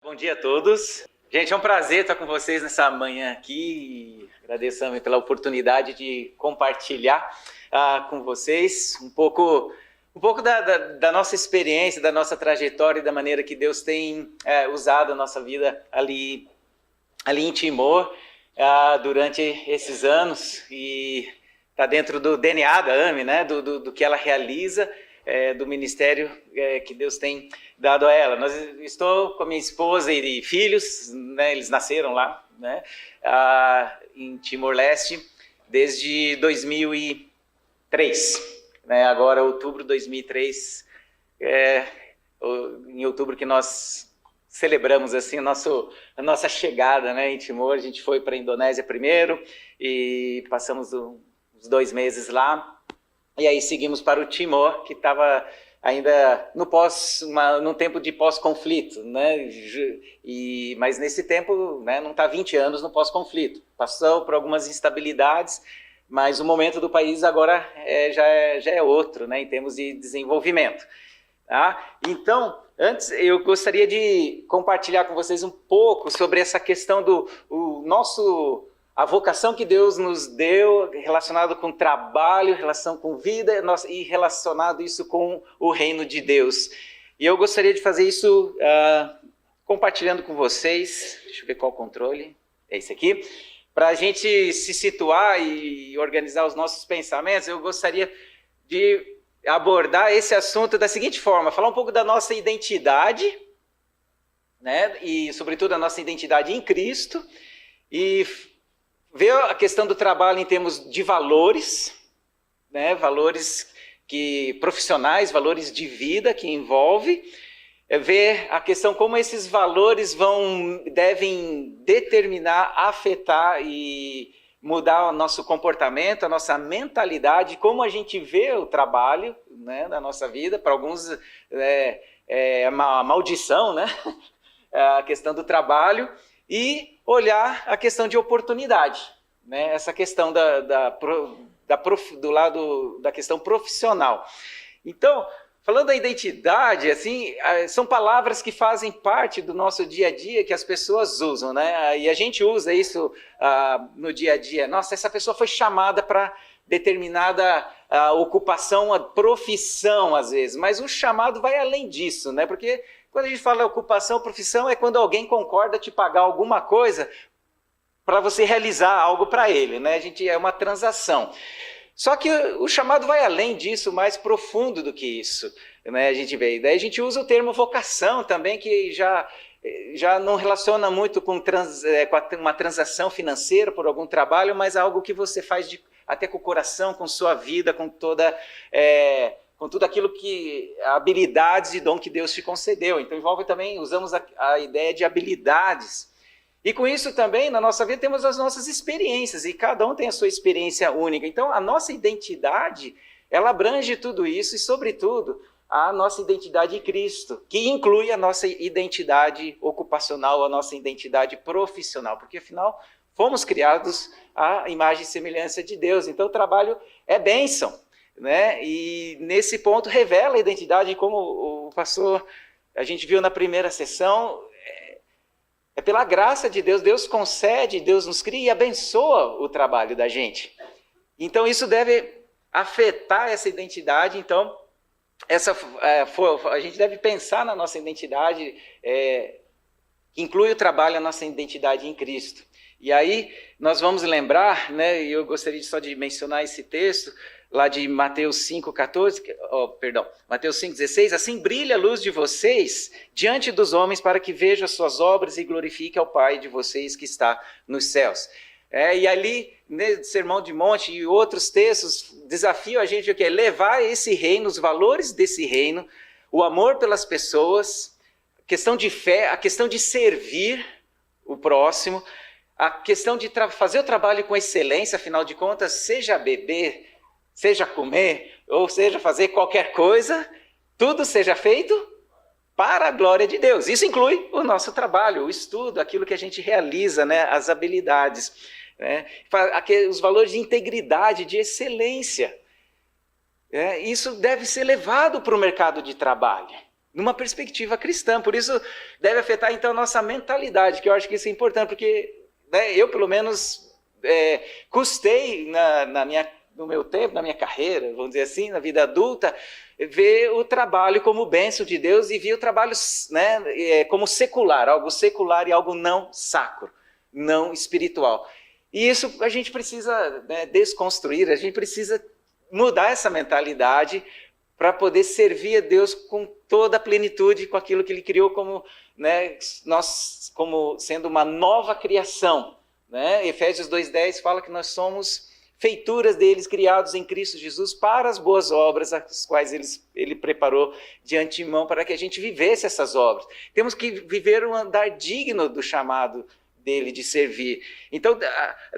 Bom dia a todos. Gente, é um prazer estar com vocês nessa manhã aqui. Agradeço também pela oportunidade de compartilhar com vocês um pouco da nossa experiência, da nossa trajetória e da maneira que Deus tem usado a nossa vida ali em Timor durante esses anos. E está dentro do DNA da AME, né? do que ela realiza, do ministério que Deus tem dado a ela. Estou com a minha esposa e filhos, né? Eles nasceram lá, né? Em Timor-Leste desde 2003, né? Agora outubro de 2003, em outubro que nós celebramos assim a nossa chegada, né, em Timor. A gente foi para a Indonésia primeiro e passamos uns 2 meses lá, e aí seguimos para o Timor, que estava ainda num tempo de pós-conflito, né? Mas nesse tempo, né, não está 20 anos no pós-conflito. Passou por algumas instabilidades, mas o momento do país agora já é outro, né, em termos de desenvolvimento. Tá? Então, antes eu gostaria de compartilhar com vocês um pouco sobre essa questão a vocação que Deus nos deu, relacionado com trabalho, relação com vida e relacionado isso com o reino de Deus. E eu gostaria de fazer isso compartilhando com vocês. Deixa eu ver qual controle. É esse aqui. Para a gente se situar e organizar os nossos pensamentos, eu gostaria de abordar esse assunto da seguinte forma: falar um pouco da nossa identidade, né? E sobretudo a nossa identidade em Cristo, e ver a questão do trabalho em termos de valores, né? Valores profissionais, valores de vida que envolve, ver a questão como esses valores devem determinar, afetar e mudar o nosso comportamento, a nossa mentalidade, como a gente vê o trabalho, né, na nossa vida. Para alguns é uma maldição, né? A questão do trabalho, e olhar a questão de oportunidade, né? Essa questão do lado da questão profissional. Então, falando da identidade, assim, são palavras que fazem parte do nosso dia a dia, que as pessoas usam, né? E a gente usa isso no dia a dia. Nossa, essa pessoa foi chamada para determinada ocupação, a profissão, às vezes. Mas o chamado vai além disso, né? Porque quando a gente fala ocupação, profissão, é quando alguém concorda te pagar alguma coisa para você realizar algo para ele, né? É uma transação. Só que o chamado vai além disso, mais profundo do que isso, né? A gente vê. Daí a gente usa o termo vocação também, que já não relaciona muito com uma transação financeira por algum trabalho, mas algo que você faz até com o coração, com sua vida, com tudo aquilo habilidades e dom que Deus te concedeu. Então envolve também, usamos a ideia de habilidades. E com isso também, na nossa vida, temos as nossas experiências, e cada um tem a sua experiência única. Então, a nossa identidade, ela abrange tudo isso, e, sobretudo, a nossa identidade em Cristo, que inclui a nossa identidade ocupacional, a nossa identidade profissional, porque, afinal, fomos criados à imagem e semelhança de Deus. Então, o trabalho é bênção, né? E, nesse ponto, revela a identidade, como o pastor, a gente viu na primeira sessão. É pela graça de Deus, Deus concede, Deus nos cria e abençoa o trabalho da gente. Então isso deve afetar essa identidade. Então a gente deve pensar na nossa identidade, que inclui o trabalho, a nossa identidade em Cristo. E aí nós vamos lembrar, né, e eu gostaria só de mencionar esse texto, lá de Mateus 5,14, Mateus 5,16, assim brilha a luz de vocês diante dos homens para que vejam as suas obras e glorifique ao Pai de vocês que está nos céus. E ali, no Sermão de Monte e outros textos, desafiam a gente levar esse reino, os valores desse reino, o amor pelas pessoas, a questão de fé, a questão de servir o próximo, a questão de fazer o trabalho com excelência, afinal de contas, seja beber, seja comer, ou seja fazer qualquer coisa, tudo seja feito para a glória de Deus. Isso inclui o nosso trabalho, o estudo, aquilo que a gente realiza, né, as habilidades, né, os valores de integridade, de excelência. Isso deve ser levado para o mercado de trabalho. numa perspectiva cristã. Por isso deve afetar então a nossa mentalidade, que eu acho que isso é importante, porque né, eu pelo menos custei no meu tempo, na minha carreira, vamos dizer assim, na vida adulta, ver o trabalho como bênção de Deus e ver o trabalho né, como secular, algo secular e algo não sacro, não espiritual. E isso a gente precisa desconstruir, a gente precisa mudar essa mentalidade para poder servir a Deus com toda a plenitude, com aquilo que Ele criou como, né, nós como sendo uma nova criação. Né? Efésios 2,10 fala que nós somos feituras deles, criados em Cristo Jesus para as boas obras, as quais Ele preparou de antemão para que a gente vivesse essas obras. Temos que viver um andar digno do chamado dele de servir. Então,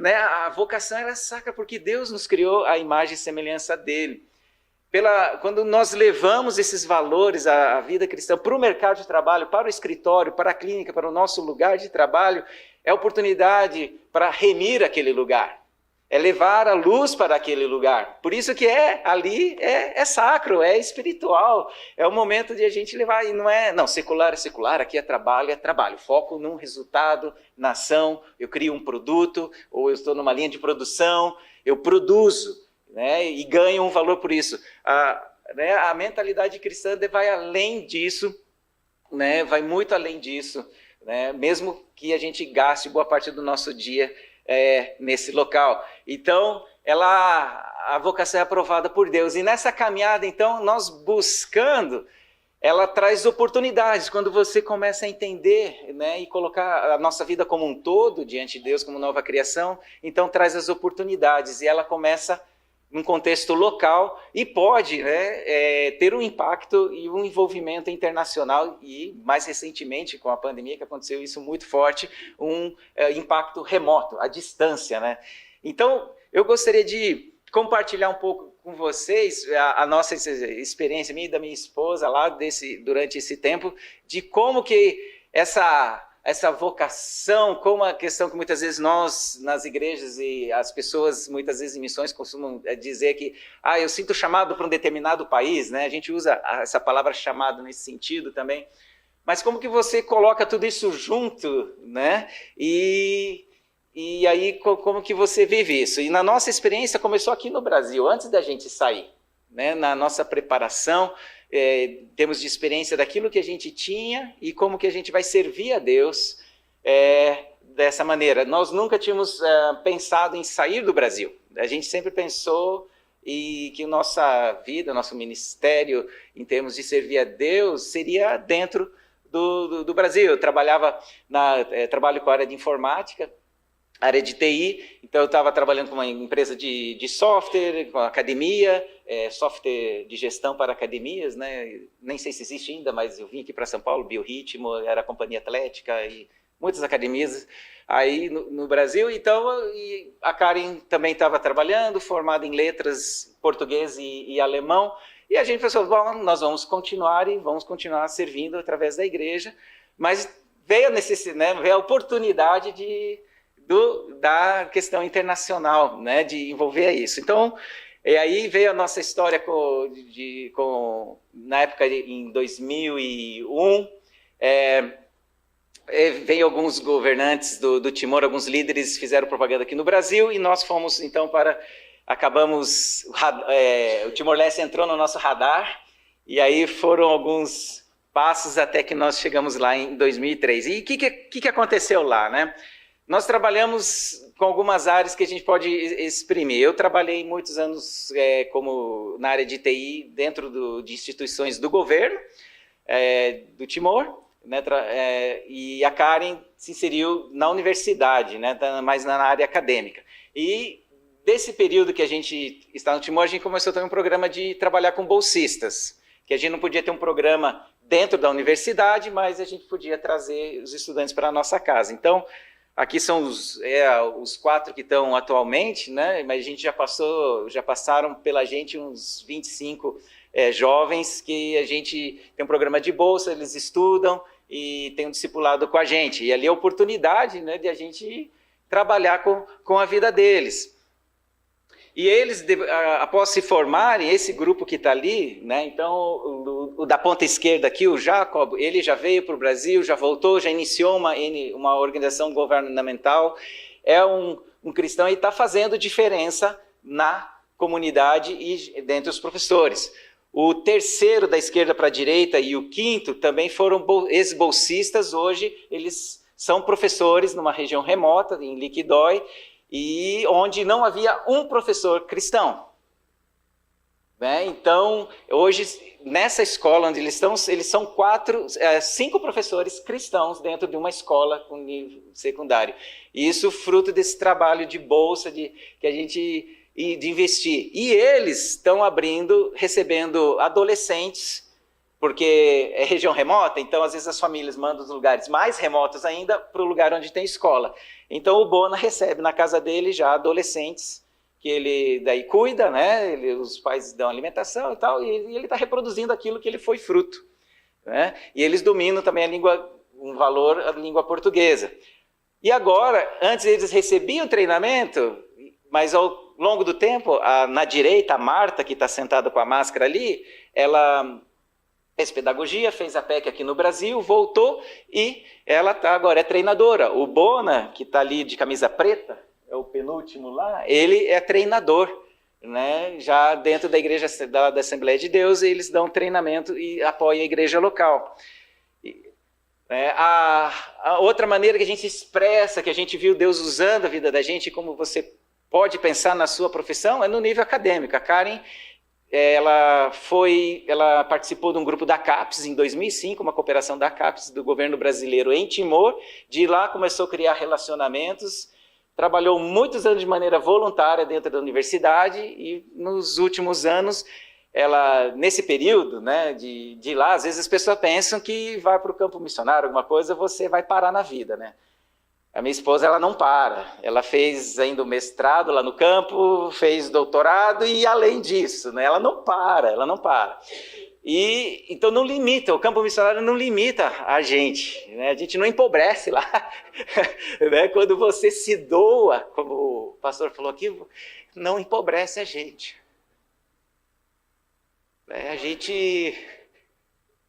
a vocação é sacra porque Deus nos criou à imagem e semelhança dele. Quando nós levamos esses valores, a vida cristã, para o mercado de trabalho, para o escritório, para a clínica, para o nosso lugar de trabalho, é oportunidade para remir aquele lugar, é levar a luz para aquele lugar. Por isso que ali é sacro, é espiritual, é o momento de a gente levar, e não, secular é secular, aqui é trabalho, foco num resultado, na ação, eu crio um produto, ou eu estou numa linha de produção, eu produzo, né, e ganho um valor por isso. A mentalidade cristã vai além disso, né, vai muito além disso, né, mesmo que a gente gaste boa parte do nosso dia nesse local. Então, a vocação é aprovada por Deus. E nessa caminhada, então, nós buscando, ela traz oportunidades. Quando você começa a entender, né, e colocar a nossa vida como um todo diante de Deus, como nova criação, então traz as oportunidades. E ela começa num contexto local e pode, né, ter um impacto e um envolvimento internacional e, mais recentemente, com a pandemia, que aconteceu isso muito forte, um impacto remoto, à distância. Né? Então, eu gostaria de compartilhar um pouco com vocês a nossa experiência, minha e da minha esposa, lá durante esse tempo, de como que essa vocação, como a questão que muitas vezes nós, nas igrejas e as pessoas, muitas vezes em missões, costumam dizer que eu sinto chamado para um determinado país, né? A gente usa essa palavra chamado nesse sentido também, mas como que você coloca tudo isso junto, né? E aí como que você vive isso? E na nossa experiência começou aqui no Brasil, antes da gente sair, né? Na nossa preparação, temos de experiência daquilo que a gente tinha e como que a gente vai servir a Deus dessa maneira. Nós nunca tínhamos pensado em sair do Brasil. A gente sempre pensou que nossa vida, nosso ministério, em termos de servir a Deus, seria dentro do Brasil. Eu trabalho com a área de informática, área de TI, então eu estava trabalhando com uma empresa de software, com academia, software de gestão para academias, né? Nem sei se existe ainda, mas eu vim aqui para São Paulo, Biorritmo, era a companhia atlética e muitas academias aí no Brasil. Então, e a Karen também estava trabalhando, formada em letras português e alemão, e a gente pensou, bom, nós vamos continuar servindo através da igreja, mas veio a necessidade, né? Veio a oportunidade da questão internacional, né, de envolver isso. Então, aí veio a nossa história na época, em 2001, veio alguns governantes do Timor, alguns líderes fizeram propaganda aqui no Brasil, e nós fomos, então, o Timor-Leste entrou no nosso radar, e aí foram alguns passos até que nós chegamos lá em 2003. E o que aconteceu lá, né? Nós trabalhamos com algumas áreas que a gente pode exprimir. Eu trabalhei muitos anos na área de TI dentro de instituições do governo do Timor, né, e a Karen se inseriu na universidade, né, mais na área acadêmica. E desse período que a gente está no Timor, a gente começou também um programa de trabalhar com bolsistas, que a gente não podia ter um programa dentro da universidade, mas a gente podia trazer os estudantes para a nossa casa. Então, aqui são os 4 que estão atualmente, né? Mas a gente já passaram pela gente uns 25 jovens que a gente tem um programa de bolsa, eles estudam e tem um discipulado com a gente. E ali é a oportunidade, né, de a gente trabalhar com a vida deles. E eles, após se formarem, esse grupo que está ali, né, então o da ponta esquerda aqui, o Jacob, ele já veio para o Brasil, já voltou, já iniciou uma organização governamental, é um cristão e está fazendo diferença na comunidade e dentre os professores. O terceiro da esquerda para a direita e o quinto também foram ex-bolsistas, hoje eles são professores numa região remota, em Liquidói, e onde não havia um professor cristão. Né? Então, hoje, nessa escola onde eles estão, eles são 5 professores cristãos dentro de uma escola com nível secundário. E isso fruto desse trabalho de bolsa de investir. E eles estão recebendo adolescentes, porque é região remota, então às vezes as famílias mandam os lugares mais remotos ainda para o lugar onde tem escola. Então o Bona recebe na casa dele já adolescentes, que ele daí cuida, né? Os pais dão alimentação e tal, e ele está reproduzindo aquilo que ele foi fruto. Né? E eles dominam também a língua portuguesa. E agora, antes eles recebiam treinamento, mas ao longo do tempo, na direita, a Marta, que está sentada com a máscara ali, ela fez pedagogia, fez a PEC aqui no Brasil, voltou e ela agora é treinadora. O Bona, que está ali de camisa preta, é o penúltimo lá, ele é treinador, né? Já dentro da igreja da Assembleia de Deus, eles dão treinamento e apoiam a igreja local. A outra maneira que a gente expressa, que a gente viu Deus usando a vida da gente, como você pode pensar na sua profissão, é no nível acadêmico. A Karen, ela participou de um grupo da CAPES em 2005, uma cooperação da CAPES do governo brasileiro em Timor. De lá começou a criar relacionamentos, trabalhou muitos anos de maneira voluntária dentro da universidade e nos últimos anos, nesse período, né, de lá, às vezes as pessoas pensam que vai para o campo missionário, alguma coisa, você vai parar na vida, né? A minha esposa, ela não para. Ela fez ainda o mestrado lá no campo, fez doutorado e além disso, né, ela não para. E então não limita, o campo missionário não limita a gente, né? A gente não empobrece lá. Né? Quando você se doa, como o pastor falou aqui, não empobrece a gente.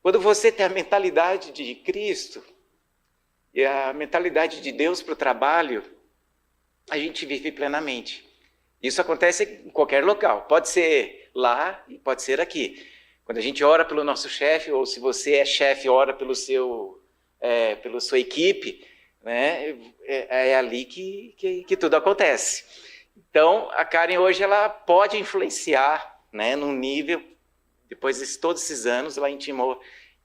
Quando você tem a mentalidade de Cristo, e a mentalidade de Deus para o trabalho, a gente vive plenamente. Isso acontece em qualquer local. Pode ser lá e pode ser aqui. Quando a gente ora pelo nosso chefe, ou se você é chefe, ora pela sua equipe, né? É ali que tudo acontece. Então, a Karen hoje ela pode influenciar, né, num nível, depois de todos esses anos lá em Timor,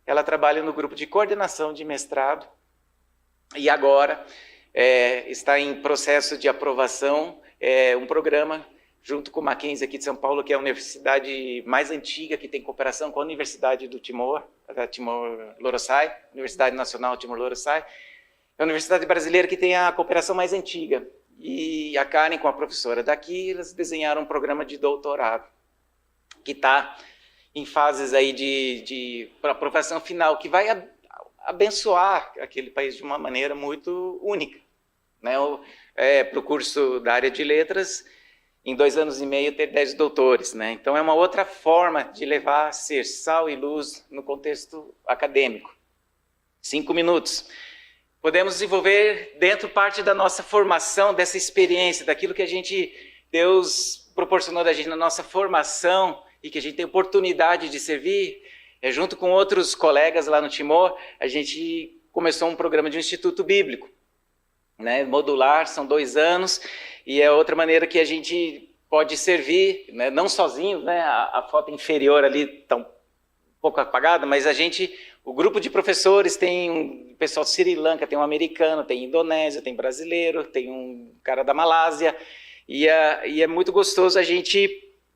ela trabalha no grupo de coordenação de mestrado, e agora está em processo de aprovação um programa junto com o Mackenzie aqui de São Paulo, que é a universidade mais antiga que tem cooperação com a Universidade do Timor, a Timor-Leste, Universidade Nacional Timor-Leste, é a universidade brasileira que tem a cooperação mais antiga. E a Karen, com a professora daqui, eles desenharam um programa de doutorado, que está em fases aí de aprovação final, que vai abençoar aquele país de uma maneira muito única. Né? Para o curso da área de letras, em 2 anos e meio ter 10 doutores. Né? Então é uma outra forma de levar a ser sal e luz no contexto acadêmico. 5 minutos. Podemos desenvolver dentro parte da nossa formação, dessa experiência, daquilo que Deus proporcionou da gente na nossa formação e que a gente tem oportunidade de servir. Junto com outros colegas lá no Timor, a gente começou um programa de um instituto bíblico, né, modular, são 2 anos, e é outra maneira que a gente pode servir, né, não sozinho, né, a foto inferior ali está um pouco apagada, mas o grupo de professores tem um pessoal de Sri Lanka, tem um americano, tem Indonésia, tem brasileiro, tem um cara da Malásia, e é muito gostoso a gente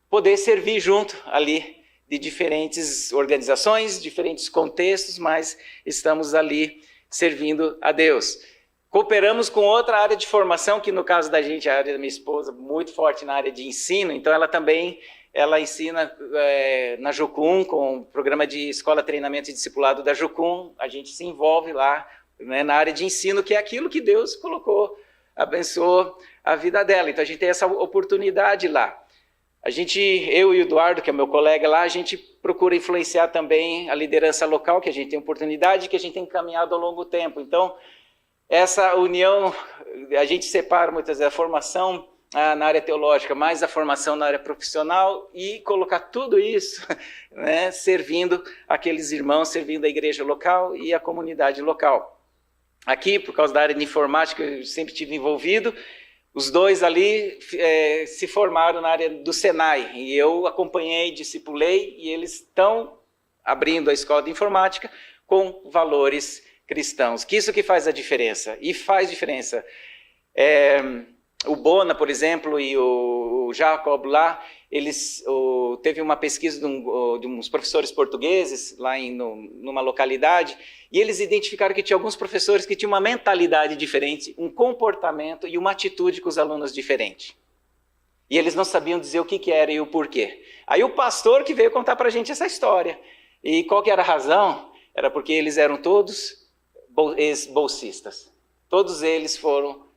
poder servir junto ali, de diferentes organizações, diferentes contextos, mas estamos ali servindo a Deus. Cooperamos com outra área de formação, que no caso da gente, a área da minha esposa, muito forte na área de ensino, então ela ensina na Jocum, com o programa de Escola, Treinamento e Discipulado da Jocum, a gente se envolve lá, né, na área de ensino, que é aquilo que Deus colocou, abençoou a vida dela, então a gente tem essa oportunidade lá. eu e o Eduardo, que é meu colega lá, a gente procura influenciar também a liderança local, que a gente tem oportunidade, que a gente tem caminhado ao longo do tempo. Então, essa união, a gente separa muitas vezes a formação na área teológica, mais a formação na área profissional e colocar tudo isso, né, servindo aqueles irmãos, servindo a igreja local e a comunidade local. Aqui, por causa da área de informática, eu sempre estive envolvido, os dois ali se formaram na área do Senai, e eu acompanhei, discipulei, e eles estão abrindo a escola de informática com valores cristãos. Que isso que faz a diferença, e faz diferença. O Bona, por exemplo, e o Jacob lá, teve uma pesquisa de uns professores portugueses lá numa localidade, e eles identificaram que tinha alguns professores que tinham uma mentalidade diferente, um comportamento e uma atitude com os alunos diferente. E eles não sabiam dizer o que era e o porquê. Aí o pastor que veio contar para a gente essa história. E qual que era a razão? Era porque eles eram todos ex-bolsistas. Todos eles foram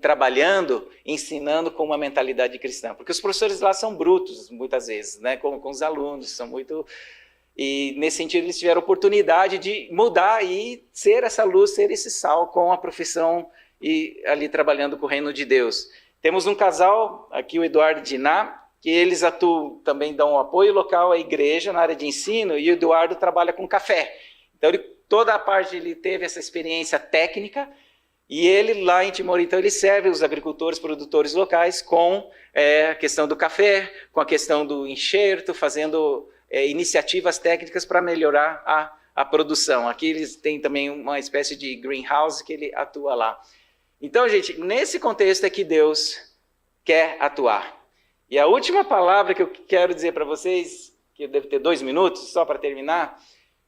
trabalhando, ensinando com uma mentalidade cristã. Porque os professores lá são brutos, muitas vezes, né? com os alunos, são muito... E, nesse sentido, eles tiveram a oportunidade de mudar e ser essa luz, ser esse sal com a profissão e ali trabalhando com o reino de Deus. Temos um casal, aqui o Eduardo e Diná, que eles atuam, também dão um apoio local à igreja na área de ensino, e o Eduardo trabalha com café. Então, toda a parte ele teve essa experiência técnica, e ele lá em Timor, então, ele serve os agricultores, produtores locais com a questão do café, com a questão do enxerto, fazendo iniciativas técnicas para melhorar a produção. Aqui eles têm também uma espécie de greenhouse que ele atua lá. Então, gente, nesse contexto é que Deus quer atuar. E a última palavra que eu quero dizer para vocês, que eu devo ter 2 minutos, só para terminar,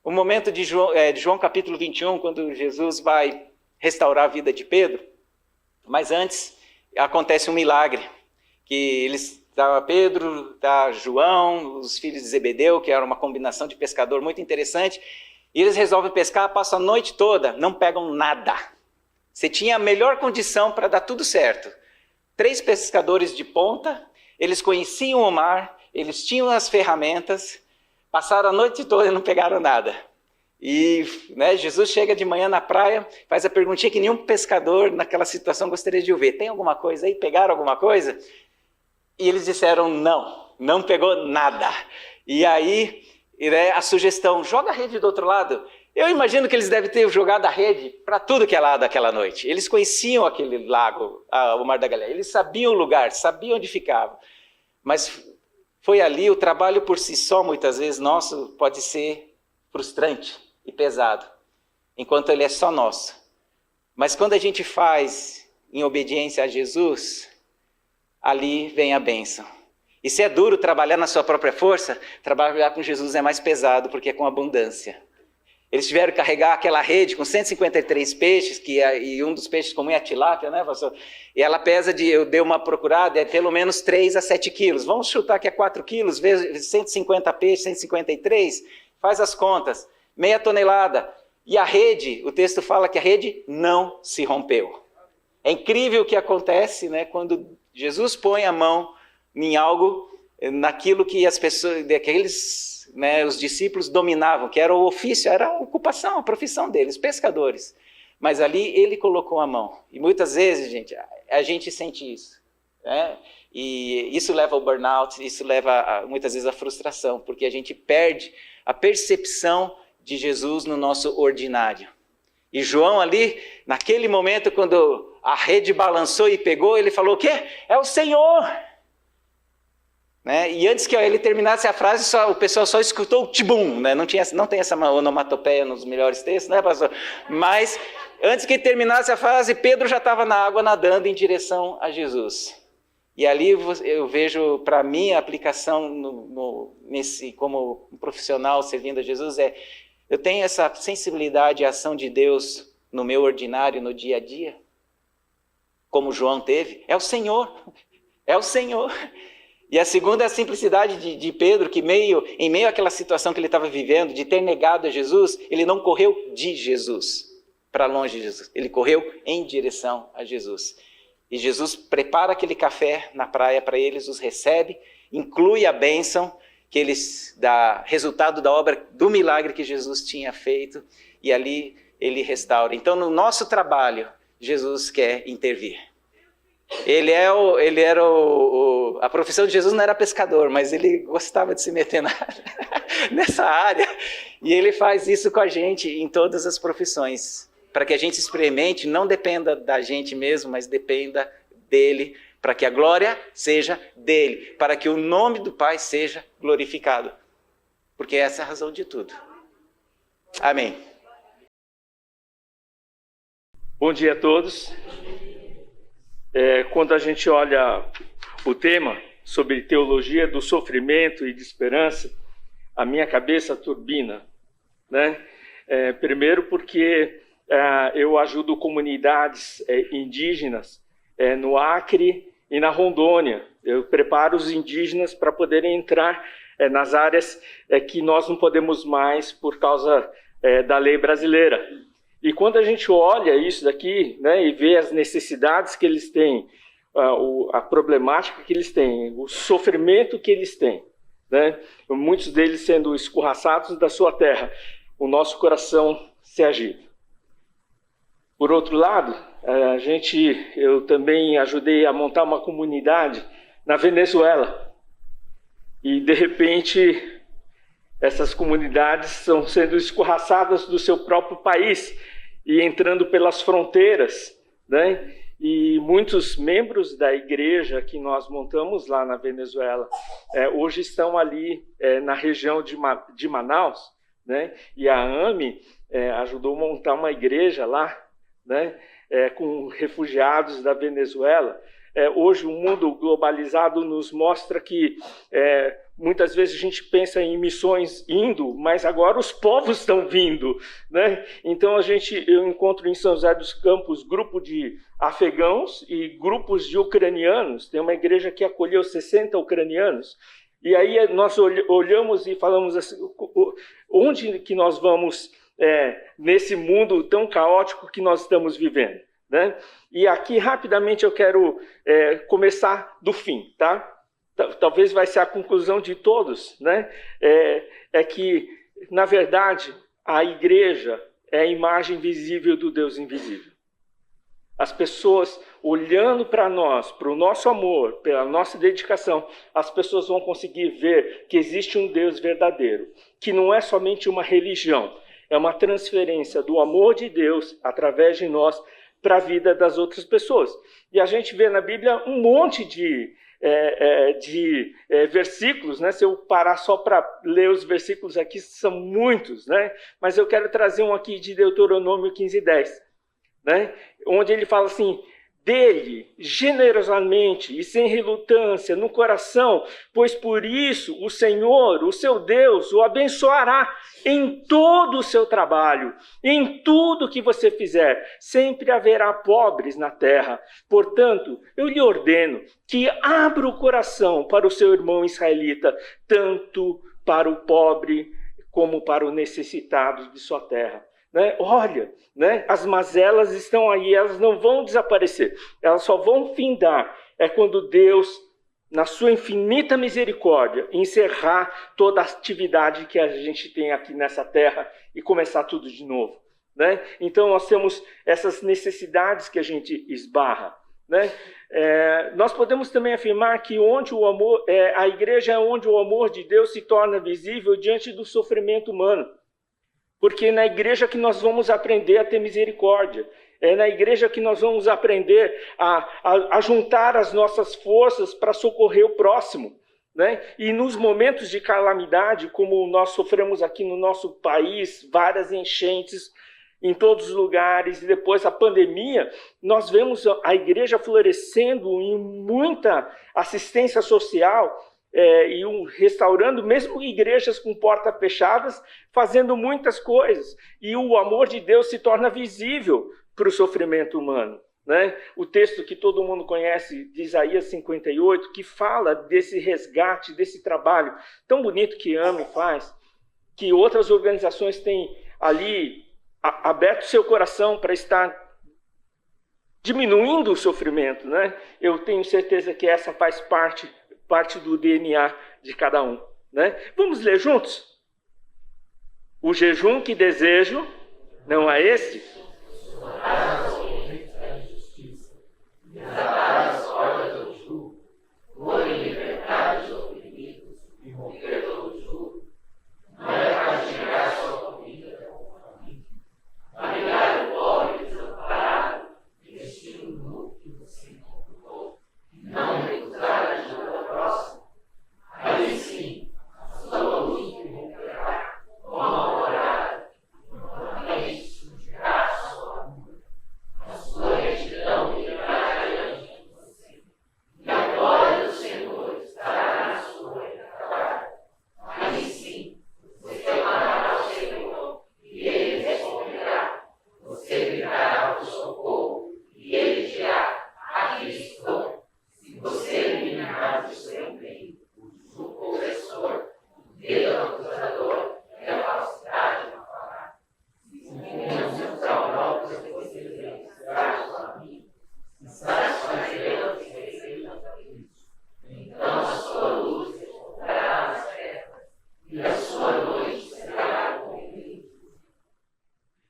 o momento de João capítulo 21, quando Jesus vai restaurar a vida de Pedro, mas antes acontece um milagre, que Pedro, João, os filhos de Zebedeu, que era uma combinação de pescador muito interessante, e eles resolvem pescar, passam a noite toda, não pegam nada. Você tinha a melhor condição para dar tudo certo. 3 pescadores de ponta, eles conheciam o mar, eles tinham as ferramentas, passaram a noite toda e não pegaram nada. E Jesus chega de manhã na praia, faz a perguntinha que nenhum pescador naquela situação gostaria de ouvir. Tem alguma coisa aí? Pegaram alguma coisa? E eles disseram não pegou nada. E aí a sugestão, joga a rede do outro lado. Eu imagino que eles devem ter jogado a rede para tudo que é lado aquela noite. Eles conheciam aquele lago, o Mar da Galileia, eles sabiam o lugar, sabiam onde ficava. Mas foi ali, o trabalho por si só, muitas vezes, nosso, pode ser frustrante e pesado, enquanto ele é só nosso. Mas quando a gente faz em obediência a Jesus, ali vem a bênção. E se é duro trabalhar na sua própria força, trabalhar com Jesus é mais pesado, porque é com abundância. Eles tiveram que carregar aquela rede com 153 peixes, e um dos peixes comum é a tilápia, né, pastor? E ela pesa, eu dei uma procurada, pelo menos 3 a 7 quilos. Vamos chutar que é 4 quilos, vezes 150 peixes, 153, faz as contas. Meia tonelada. E a rede, o texto fala que a rede não se rompeu. É incrível o que acontece, né, quando Jesus põe a mão em algo, naquilo que as pessoas, os discípulos dominavam, que era o ofício, era a ocupação, a profissão deles, pescadores. Mas ali ele colocou a mão. E muitas vezes, gente, a gente sente isso. Né? E isso leva ao burnout, isso leva muitas vezes à frustração, porque a gente perde a percepção de Jesus no nosso ordinário. E João ali, naquele momento, quando a rede balançou e pegou, ele falou, o quê? É o Senhor! Né? E antes que ele terminasse a frase, o pessoal só escutou o tibum, né? Não tem essa onomatopeia nos melhores textos, né, pastor? Mas antes que ele terminasse a frase, Pedro já estava na água nadando em direção a Jesus. E ali eu vejo, para mim, a aplicação como um profissional servindo a Jesus eu tenho essa sensibilidade à ação de Deus no meu ordinário, no dia a dia, como João teve. É o Senhor, é o Senhor. E a segunda é a simplicidade de Pedro, que em meio àquela situação que ele estava vivendo, de ter negado a Jesus, ele não correu de Jesus, para longe de Jesus. Ele correu em direção a Jesus. E Jesus prepara aquele café na praia para eles, os recebe, inclui a bênção que eles dá resultado da obra do milagre que Jesus tinha feito, e ali ele restaura. Então, no nosso trabalho, Jesus quer intervir. A profissão de Jesus não era pescador, mas ele gostava de se meter nessa área, e ele faz isso com a gente em todas as profissões, para que a gente experimente, não dependa da gente mesmo, mas dependa dele, para que a glória seja dele, para que o nome do Pai seja glorificado, porque essa é a razão de tudo. Amém. Bom dia a todos. Quando a gente olha o tema sobre teologia do sofrimento e de esperança, a minha cabeça turbina, né? Primeiro porque eu ajudo comunidades indígenas no Acre e na Rondônia. Eu preparo os indígenas para poderem entrar nas áreas que nós não podemos mais por causa da lei brasileira. E quando a gente olha isso daqui, né, e vê as necessidades que eles têm, a problemática que eles têm, o sofrimento que eles têm, né, muitos deles sendo escorraçados da sua terra, o nosso coração se agita. Por outro lado, eu também ajudei a montar uma comunidade na Venezuela. E, de repente, essas comunidades estão sendo escorraçadas do seu próprio país e entrando pelas fronteiras, né? E muitos membros da igreja que nós montamos lá na Venezuela hoje estão ali na região de Manaus, né? E a AME ajudou a montar uma igreja lá, né? Com refugiados da Venezuela. Hoje o mundo globalizado nos mostra que muitas vezes a gente pensa em missões indo, mas agora os povos estão vindo, né? Então eu encontro em São José dos Campos grupo de afegãos e grupos de ucranianos. Tem uma igreja que acolheu 60 ucranianos. E aí nós olhamos e falamos assim, onde que nós vamos nesse mundo tão caótico que nós estamos vivendo, né? E aqui rapidamente eu quero começar do fim, tá? Talvez vai ser a conclusão de todos, né? Que, na verdade, a igreja é a imagem visível do Deus invisível. As pessoas olhando para nós, para o nosso amor, pela nossa dedicação, as pessoas vão conseguir ver que existe um Deus verdadeiro, que não é somente uma religião, é uma transferência do amor de Deus através de nós para a vida das outras pessoas. E a gente vê na Bíblia um monte de versículos, né? Se eu parar só para ler os versículos aqui, são muitos, né? Mas eu quero trazer um aqui de Deuteronômio 15:10, né? Onde ele fala assim: dele, generosamente e sem relutância no coração, pois por isso o Senhor, o seu Deus, o abençoará em todo o seu trabalho, em tudo que você fizer. Sempre haverá pobres na terra. Portanto, eu lhe ordeno que abra o coração para o seu irmão israelita, tanto para o pobre como para o necessitado de sua terra. Né? Olha, né? As mazelas estão aí, elas não vão desaparecer, elas só vão findar. É quando Deus, na sua infinita misericórdia, encerrar toda a atividade que a gente tem aqui nessa terra e começar tudo de novo. Né? Então nós temos essas necessidades que a gente esbarra. Né? Nós podemos também afirmar que a igreja é onde o amor de Deus se torna visível diante do sofrimento humano. Porque é na igreja que nós vamos aprender a ter misericórdia. É na igreja que nós vamos aprender a juntar as nossas forças para socorrer o próximo. Né? E nos momentos de calamidade, como nós sofremos aqui no nosso país, várias enchentes em todos os lugares, e depois a pandemia, nós vemos a igreja florescendo em muita assistência social, restaurando mesmo igrejas com portas fechadas, fazendo muitas coisas. E o amor de Deus se torna visível para o sofrimento humano. Né? O texto que todo mundo conhece, de Isaías 58, que fala desse resgate, desse trabalho tão bonito que AME faz, que outras organizações têm ali aberto seu coração para estar diminuindo o sofrimento. Né? Eu tenho certeza que essa faz parte parte do DNA de cada um, né? Vamos ler juntos? O jejum que desejo não é este?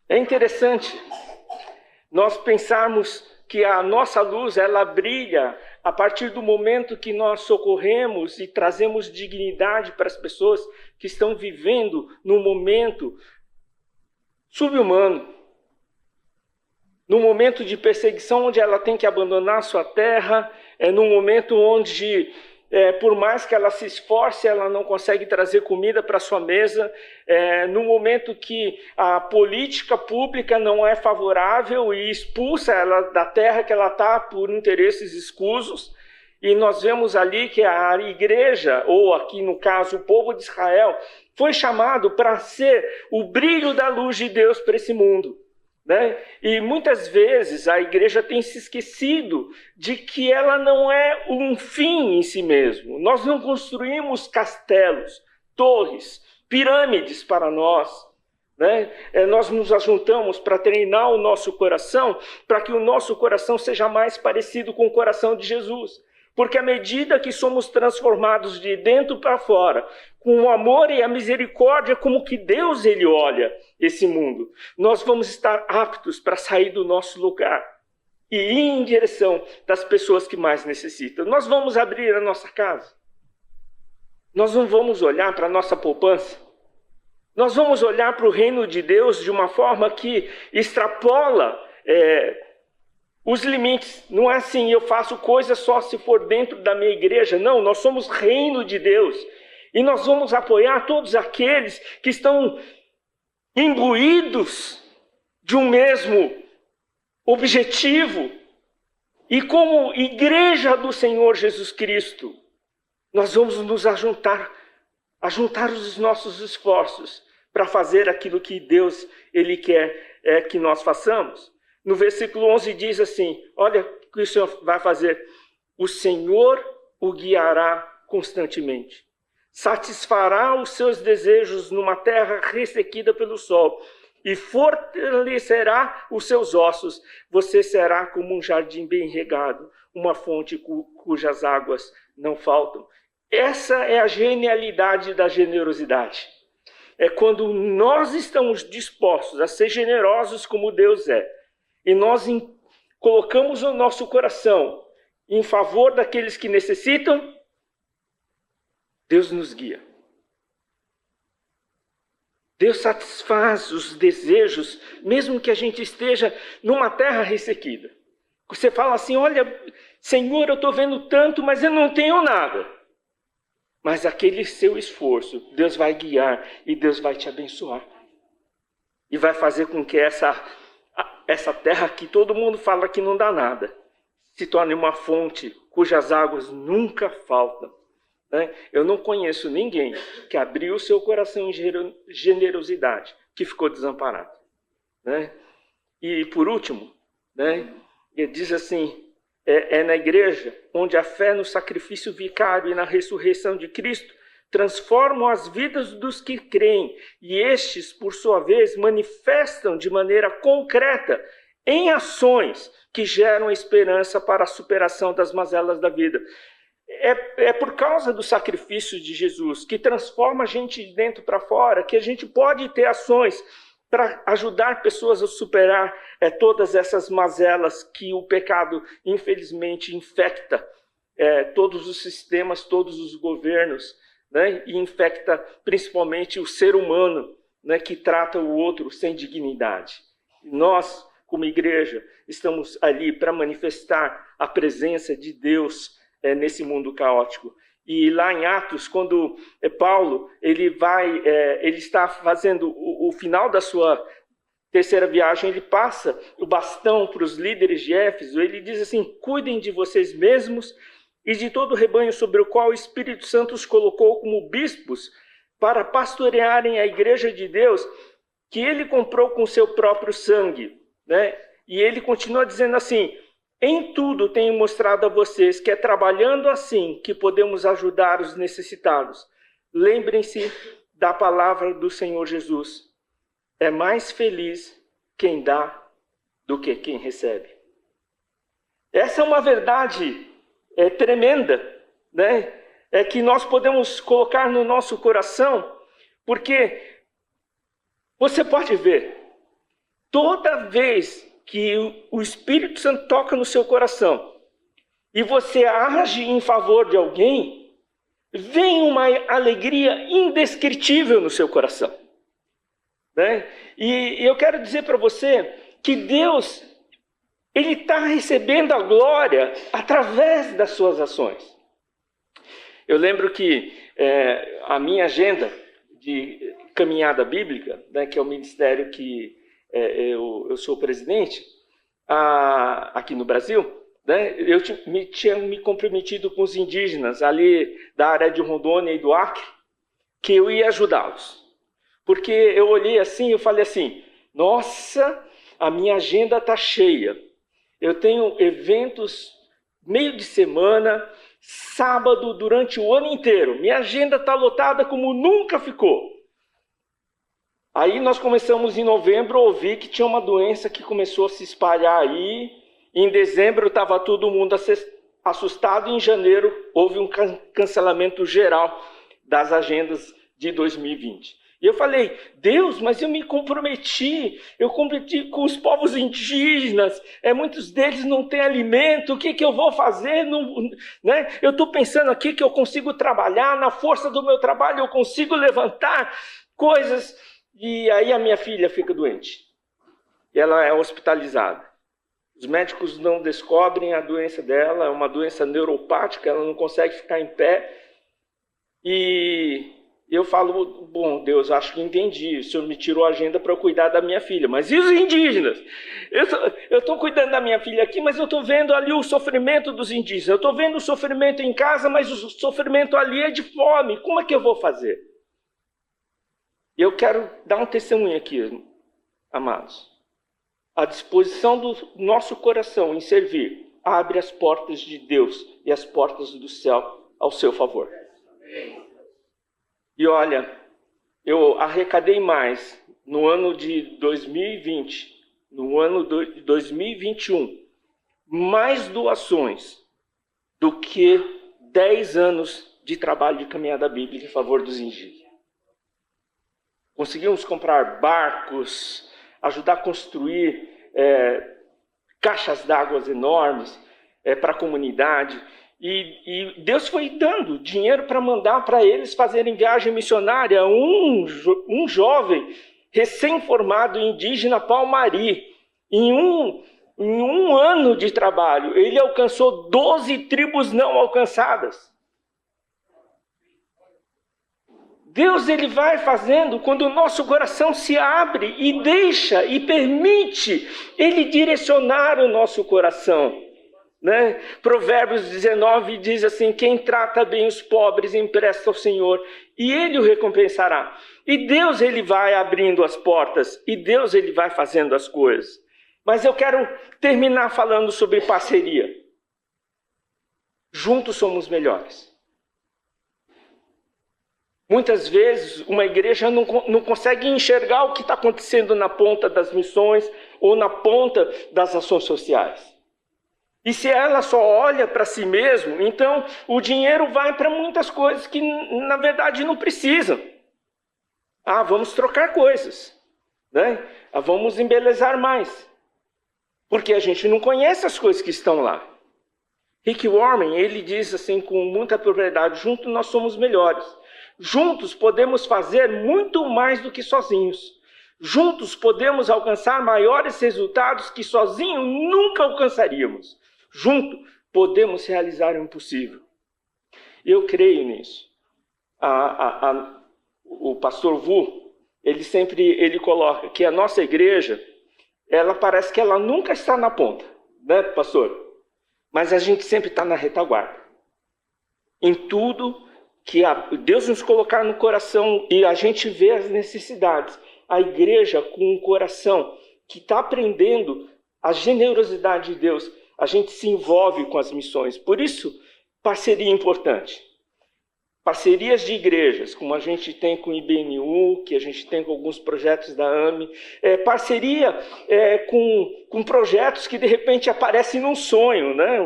É interessante nós pensarmos que a nossa luz, ela brilha a partir do momento que nós socorremos e trazemos dignidade para as pessoas que estão vivendo num momento subhumano, num momento de perseguição onde ela tem que abandonar sua terra, num momento onde por mais que ela se esforce, ela não consegue trazer comida para sua mesa, no momento que a política pública não é favorável e expulsa ela da terra que ela está por interesses escusos, e nós vemos ali que a igreja, ou aqui no caso o povo de Israel, foi chamado para ser o brilho da luz de Deus para esse mundo. Né? E muitas vezes a igreja tem se esquecido de que ela não é um fim em si mesmo. Nós não construímos castelos, torres, pirâmides para nós. Né? Nós nos ajuntamos para treinar o nosso coração, para que o nosso coração seja mais parecido com o coração de Jesus. Porque à medida que somos transformados de dentro para fora, com o amor e a misericórdia, como que Deus ele olha esse mundo, nós vamos estar aptos para sair do nosso lugar e ir em direção das pessoas que mais necessitam. Nós vamos abrir a nossa casa. Nós não vamos olhar para a nossa poupança. Nós vamos olhar para o reino de Deus de uma forma que extrapola os limites. Não é assim, eu faço coisas só se for dentro da minha igreja. Não, nós somos reino de Deus. E nós vamos apoiar todos aqueles que estão imbuídos de um mesmo objetivo. E como igreja do Senhor Jesus Cristo, nós vamos nos ajuntar os nossos esforços para fazer aquilo que Deus ele quer que nós façamos. No versículo 11 diz assim, olha o que o Senhor vai fazer. O Senhor o guiará constantemente. Satisfará os seus desejos numa terra ressequida pelo sol e fortalecerá os seus ossos. Você será como um jardim bem regado, uma fonte cujas águas não faltam. Essa é a genialidade da generosidade. É quando nós estamos dispostos a ser generosos como Deus é. E nós colocamos o nosso coração em favor daqueles que necessitam, Deus nos guia. Deus satisfaz os desejos, mesmo que a gente esteja numa terra ressequida. Você fala assim, olha, Senhor, eu estou vendo tanto, mas eu não tenho nada. Mas aquele seu esforço, Deus vai guiar e Deus vai te abençoar. E vai fazer com que essa terra que todo mundo fala que não dá nada, se torne uma fonte cujas águas nunca faltam. Né? Eu não conheço ninguém que abriu o seu coração em generosidade, que ficou desamparado. Né? E por último, né, ele diz assim, na igreja onde a fé no sacrifício vicário e na ressurreição de Cristo transformam as vidas dos que creem, e estes, por sua vez, manifestam de maneira concreta em ações que geram a esperança para a superação das mazelas da vida. é por causa do sacrifício de Jesus, que transforma a gente de dentro para fora, que a gente pode ter ações para ajudar pessoas a superar todas essas mazelas que o pecado, infelizmente, infecta todos os sistemas, todos os governos, né? E infecta principalmente o ser humano, né? Que trata o outro sem dignidade. Nós, como igreja, estamos ali para manifestar a presença de Deus nesse mundo caótico. E lá em Atos, quando Paulo ele está fazendo o final da sua terceira viagem, ele passa o bastão para os líderes de Éfeso, ele diz assim: cuidem de vocês mesmos e de todo o rebanho sobre o qual o Espírito Santo os colocou como bispos para pastorearem a igreja de Deus, que ele comprou com seu próprio sangue, né? E ele continua dizendo assim: em tudo tenho mostrado a vocês que é trabalhando assim que podemos ajudar os necessitados. Lembrem-se da palavra do Senhor Jesus. É mais feliz quem dá do que quem recebe. Essa é uma verdade tremenda, né? Que nós podemos colocar no nosso coração, porque você pode ver, toda vez que o Espírito Santo toca no seu coração e você age em favor de alguém, vem uma alegria indescritível no seu coração, né? E eu quero dizer para você que Deus, Ele está recebendo a glória através das suas ações. Eu lembro que a minha agenda de caminhada bíblica, né, que é o ministério que eu sou presidente aqui no Brasil, né, eu tinha me comprometido com os indígenas ali da área de Rondônia e do Acre, que eu ia ajudá-los. Porque eu olhei assim e falei assim: nossa, a minha agenda está cheia. Eu tenho eventos meio de semana, sábado, durante o ano inteiro. Minha agenda está lotada como nunca ficou. Aí nós começamos em novembro a ouvir que tinha uma doença que começou a se espalhar aí. Em dezembro estava todo mundo assustado. Em janeiro houve um cancelamento geral das agendas de 2020. E eu falei: Deus, mas eu comprometi com os povos indígenas, muitos deles não têm alimento, o que eu vou fazer? Não, né? Eu estou pensando aqui que eu consigo trabalhar, na força do meu trabalho eu consigo levantar coisas. E aí a minha filha fica doente, e ela é hospitalizada. Os médicos não descobrem a doença dela, é uma doença neuropática, ela não consegue ficar em pé. E eu falo: bom, Deus, acho que entendi, o Senhor me tirou a agenda para eu cuidar da minha filha, mas e os indígenas? Eu estou cuidando da minha filha aqui, mas eu estou vendo ali o sofrimento dos indígenas, eu estou vendo o sofrimento em casa, mas o sofrimento ali é de fome, como é que eu vou fazer? E eu quero dar um testemunho aqui, amados. A disposição do nosso coração em servir abre as portas de Deus e as portas do céu ao seu favor. E olha, eu arrecadei mais no ano de 2020, no ano de 2021, mais doações do que 10 anos de trabalho de caminhada bíblica em favor dos indígenas. Conseguimos comprar barcos, ajudar a construir caixas d'água enormes para a comunidade. E Deus foi dando dinheiro para mandar para eles fazerem viagem missionária. Um jovem recém-formado indígena Palmari, em um ano de trabalho, ele alcançou 12 tribos não alcançadas. Deus, ele vai fazendo quando o nosso coração se abre e deixa e permite ele direcionar o nosso coração, né? Provérbios 19 diz assim: quem trata bem os pobres empresta ao Senhor e ele o recompensará. E Deus, ele vai abrindo as portas e Deus, ele vai fazendo as coisas. Mas eu quero terminar falando sobre parceria. Juntos somos melhores. Muitas vezes uma igreja não consegue enxergar o que está acontecendo na ponta das missões ou na ponta das ações sociais. E se ela só olha para si mesmo, então o dinheiro vai para muitas coisas que na verdade não precisam. Vamos trocar coisas, né? Vamos embelezar mais. Porque a gente não conhece as coisas que estão lá. Rick Warren, ele diz assim com muita propriedade: juntos nós somos melhores. Juntos podemos fazer muito mais do que sozinhos. Juntos podemos alcançar maiores resultados que sozinhos nunca alcançaríamos. Juntos podemos realizar o impossível. Eu creio nisso. O pastor Vu, ele coloca que a nossa igreja, ela parece que ela nunca está na ponta, né, pastor? Mas a gente sempre está na retaguarda. Em tudo que Deus nos colocar no coração e a gente vê as necessidades. A igreja com um coração que está aprendendo a generosidade de Deus, a gente se envolve com as missões. Por isso, parceria é importante. Parcerias de igrejas, como a gente tem com o IBNU, que a gente tem com alguns projetos da AME. Parceria com projetos que, de repente, aparecem num sonho, né?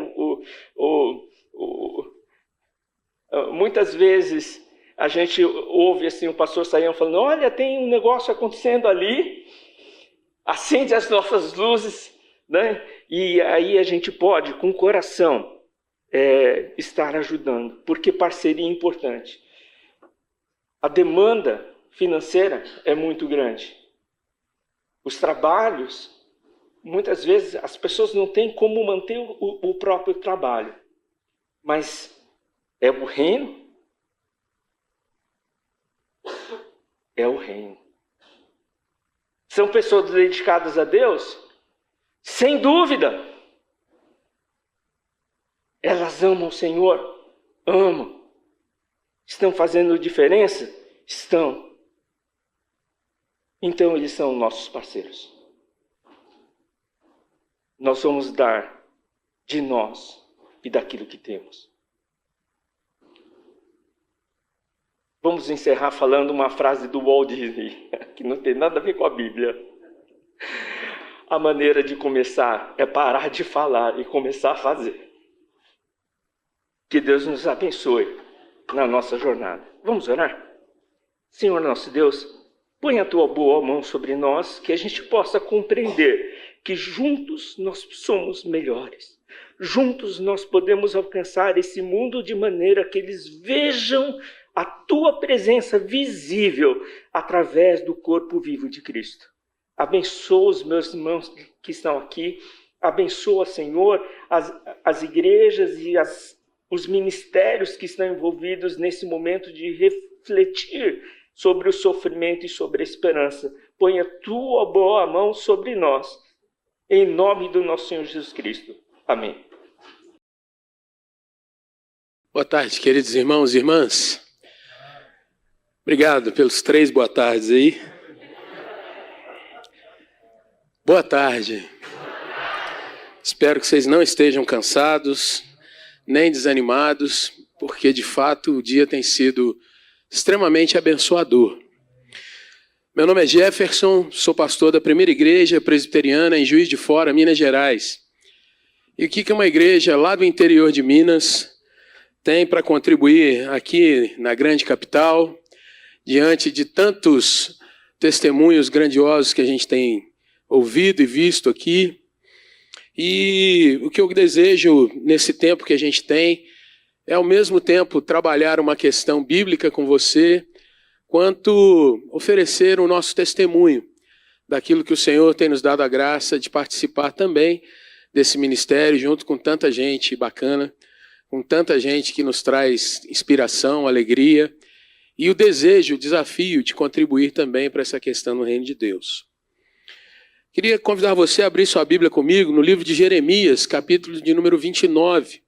Muitas vezes a gente ouve assim, o pastor Saião falando: olha, tem um negócio acontecendo ali, acende as nossas luzes, né? E aí a gente pode, com o coração, estar ajudando, porque parceria é importante. A demanda financeira é muito grande. Os trabalhos, muitas vezes as pessoas não têm como manter o próprio trabalho, mas é o reino. É o reino. São pessoas dedicadas a Deus? Sem dúvida. Elas amam o Senhor? Amam. Estão fazendo diferença? Estão. Então eles são nossos parceiros. Nós vamos dar de nós e daquilo que temos. Vamos encerrar falando uma frase do Walt Disney, que não tem nada a ver com a Bíblia. A maneira de começar é parar de falar e começar a fazer. Que Deus nos abençoe na nossa jornada. Vamos orar? Senhor nosso Deus, põe a tua boa mão sobre nós, que a gente possa compreender que juntos nós somos melhores. Juntos nós podemos alcançar esse mundo de maneira que eles vejam a tua presença visível através do corpo vivo de Cristo. Abençoa os meus irmãos que estão aqui. Abençoa, Senhor, as igrejas e os ministérios que estão envolvidos nesse momento de refletir sobre o sofrimento e sobre a esperança. Põe a tua boa mão sobre nós, em nome do nosso Senhor Jesus Cristo. Amém. Boa tarde, queridos irmãos e irmãs. Obrigado pelos 3 boa tardes aí. Boa tarde. Espero que vocês não estejam cansados, nem desanimados, porque de fato o dia tem sido extremamente abençoador. Meu nome é Jefferson, sou pastor da Primeira Igreja Presbiteriana em Juiz de Fora, Minas Gerais. E o que uma igreja lá do interior de Minas tem para contribuir aqui na grande capital, diante de tantos testemunhos grandiosos que a gente tem ouvido e visto aqui. E o que eu desejo nesse tempo que a gente tem é, ao mesmo tempo, trabalhar uma questão bíblica com você, quanto oferecer o nosso testemunho daquilo que o Senhor tem nos dado a graça de participar também desse ministério, junto com tanta gente bacana, com tanta gente que nos traz inspiração, alegria, e o desejo, o desafio de contribuir também para essa questão no reino de Deus. Queria convidar você a abrir sua Bíblia comigo no livro de Jeremias, capítulo de número 29.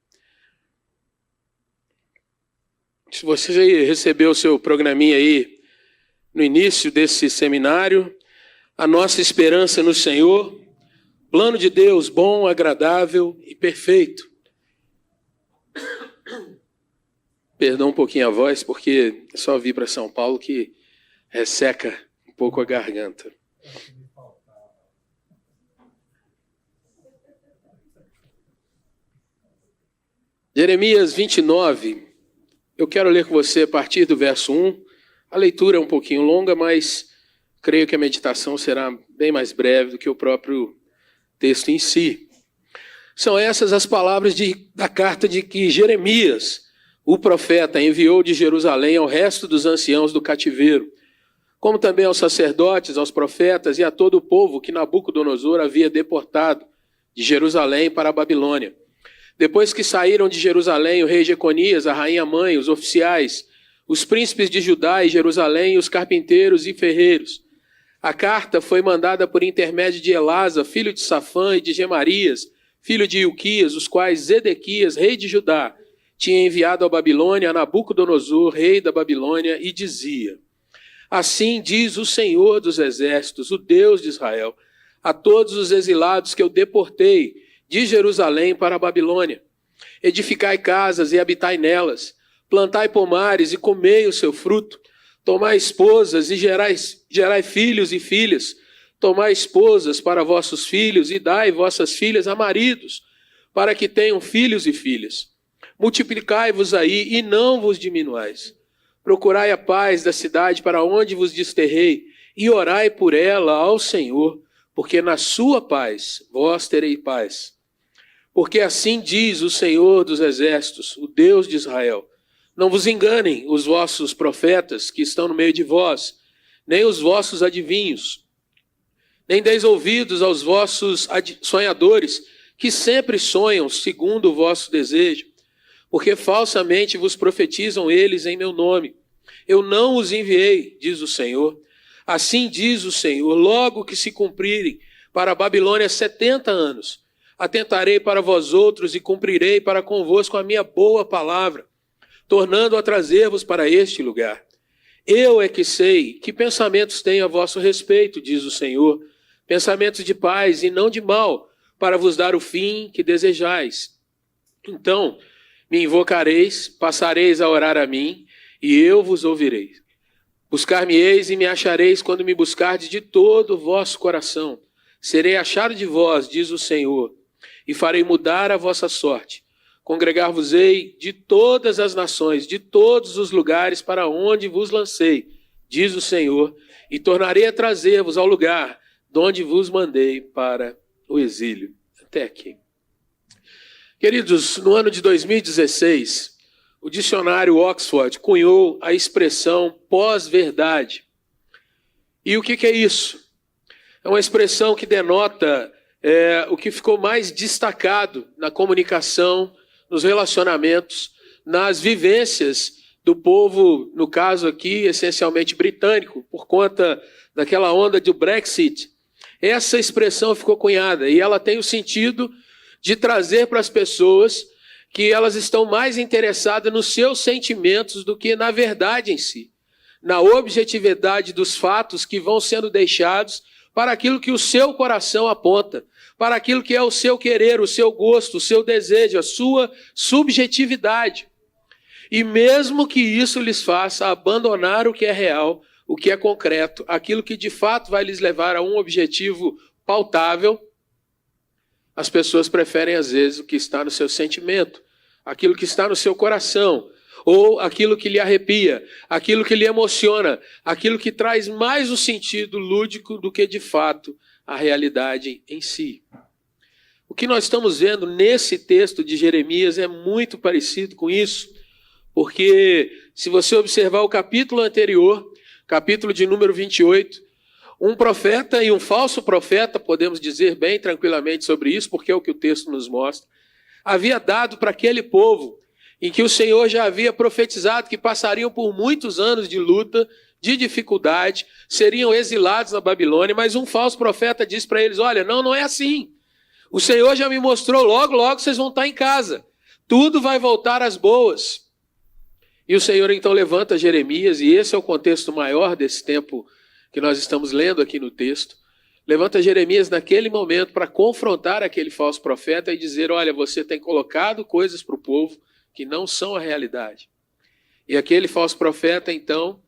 Se você recebeu o seu programinha aí no início desse seminário, a nossa esperança no Senhor, plano de Deus bom, agradável e perfeito. Perdão um pouquinho a voz, porque é só vir para São Paulo que resseca um pouco a garganta. Jeremias 29, eu quero ler com você a partir do verso 1. A leitura é um pouquinho longa, mas creio que a meditação será bem mais breve do que o próprio texto em si. São essas as palavras da carta de que Jeremias, o profeta, enviou de Jerusalém ao resto dos anciãos do cativeiro, como também aos sacerdotes, aos profetas e a todo o povo que Nabucodonosor havia deportado de Jerusalém para a Babilônia. Depois que saíram de Jerusalém o rei Jeconias, a rainha-mãe, os oficiais, os príncipes de Judá e Jerusalém, os carpinteiros e ferreiros. A carta foi mandada por intermédio de Elasa, filho de Safã, e de Gemarias, filho de Ilquias, os quais Zedequias, rei de Judá, tinha enviado à Babilônia a Nabucodonosor, rei da Babilônia, e dizia: assim diz o Senhor dos exércitos, o Deus de Israel, a todos os exilados que eu deportei de Jerusalém para a Babilônia: edificai casas e habitai nelas, plantai pomares e comei o seu fruto, tomai esposas e gerai filhos e filhas, tomai esposas para vossos filhos e dai vossas filhas a maridos, para que tenham filhos e filhas. Multiplicai-vos aí e não vos diminuais. Procurai a paz da cidade para onde vos desterrei e orai por ela ao Senhor, porque na sua paz vós tereis paz. Porque assim diz o Senhor dos exércitos, o Deus de Israel: não vos enganem os vossos profetas que estão no meio de vós, nem os vossos adivinhos, nem deis ouvidos aos vossos sonhadores, que sempre sonham segundo o vosso desejo, porque falsamente vos profetizam eles em meu nome. Eu não os enviei, diz o Senhor. Assim diz o Senhor: logo que se cumprirem para a Babilônia 70 anos, atentarei para vós outros e cumprirei para convosco a minha boa palavra, tornando a trazer-vos para este lugar. Eu é que sei que pensamentos tenho a vosso respeito, diz o Senhor, pensamentos de paz e não de mal, para vos dar o fim que desejais. Então me invocareis, passareis a orar a mim, e eu vos ouvirei. Buscar-me-eis e me achareis quando me buscardes de todo o vosso coração. Serei achado de vós, diz o Senhor, e farei mudar a vossa sorte. Congregar-vos-ei de todas as nações, de todos os lugares para onde vos lancei, diz o Senhor, e tornarei a trazer-vos ao lugar de onde vos mandei para o exílio. Até aqui. Queridos, no ano de 2016, o dicionário Oxford cunhou a expressão pós-verdade. E o que é isso? É uma expressão que denota o que ficou mais destacado na comunicação, nos relacionamentos, nas vivências do povo, no caso aqui, essencialmente britânico, por conta daquela onda do Brexit. Essa expressão ficou cunhada e ela tem o sentido de trazer para as pessoas que elas estão mais interessadas nos seus sentimentos do que na verdade em si, na objetividade dos fatos que vão sendo deixados para aquilo que o seu coração aponta, para aquilo que é o seu querer, o seu gosto, o seu desejo, a sua subjetividade. E mesmo que isso lhes faça abandonar o que é real, o que é concreto, aquilo que de fato vai lhes levar a um objetivo pautável, as pessoas preferem às vezes o que está no seu sentimento, aquilo que está no seu coração, ou aquilo que lhe arrepia, aquilo que lhe emociona, aquilo que traz mais o sentido lúdico do que de fato a realidade em si. O que nós estamos vendo nesse texto de Jeremias é muito parecido com isso, porque se você observar o capítulo anterior, capítulo de número 28, um profeta e um falso profeta, podemos dizer bem tranquilamente sobre isso, porque é o que o texto nos mostra, havia dado para aquele povo em que o Senhor já havia profetizado que passariam por muitos anos de luta, de dificuldade, seriam exilados na Babilônia, mas um falso profeta disse para eles: olha, não é assim. O Senhor já me mostrou, logo vocês vão estar em casa. Tudo vai voltar às boas. E o Senhor então levanta Jeremias, e esse é o contexto maior desse tempo que nós estamos lendo aqui no texto. Levanta Jeremias naquele momento para confrontar aquele falso profeta e dizer: olha, você tem colocado coisas para o povo que não são a realidade. E aquele falso profeta, então,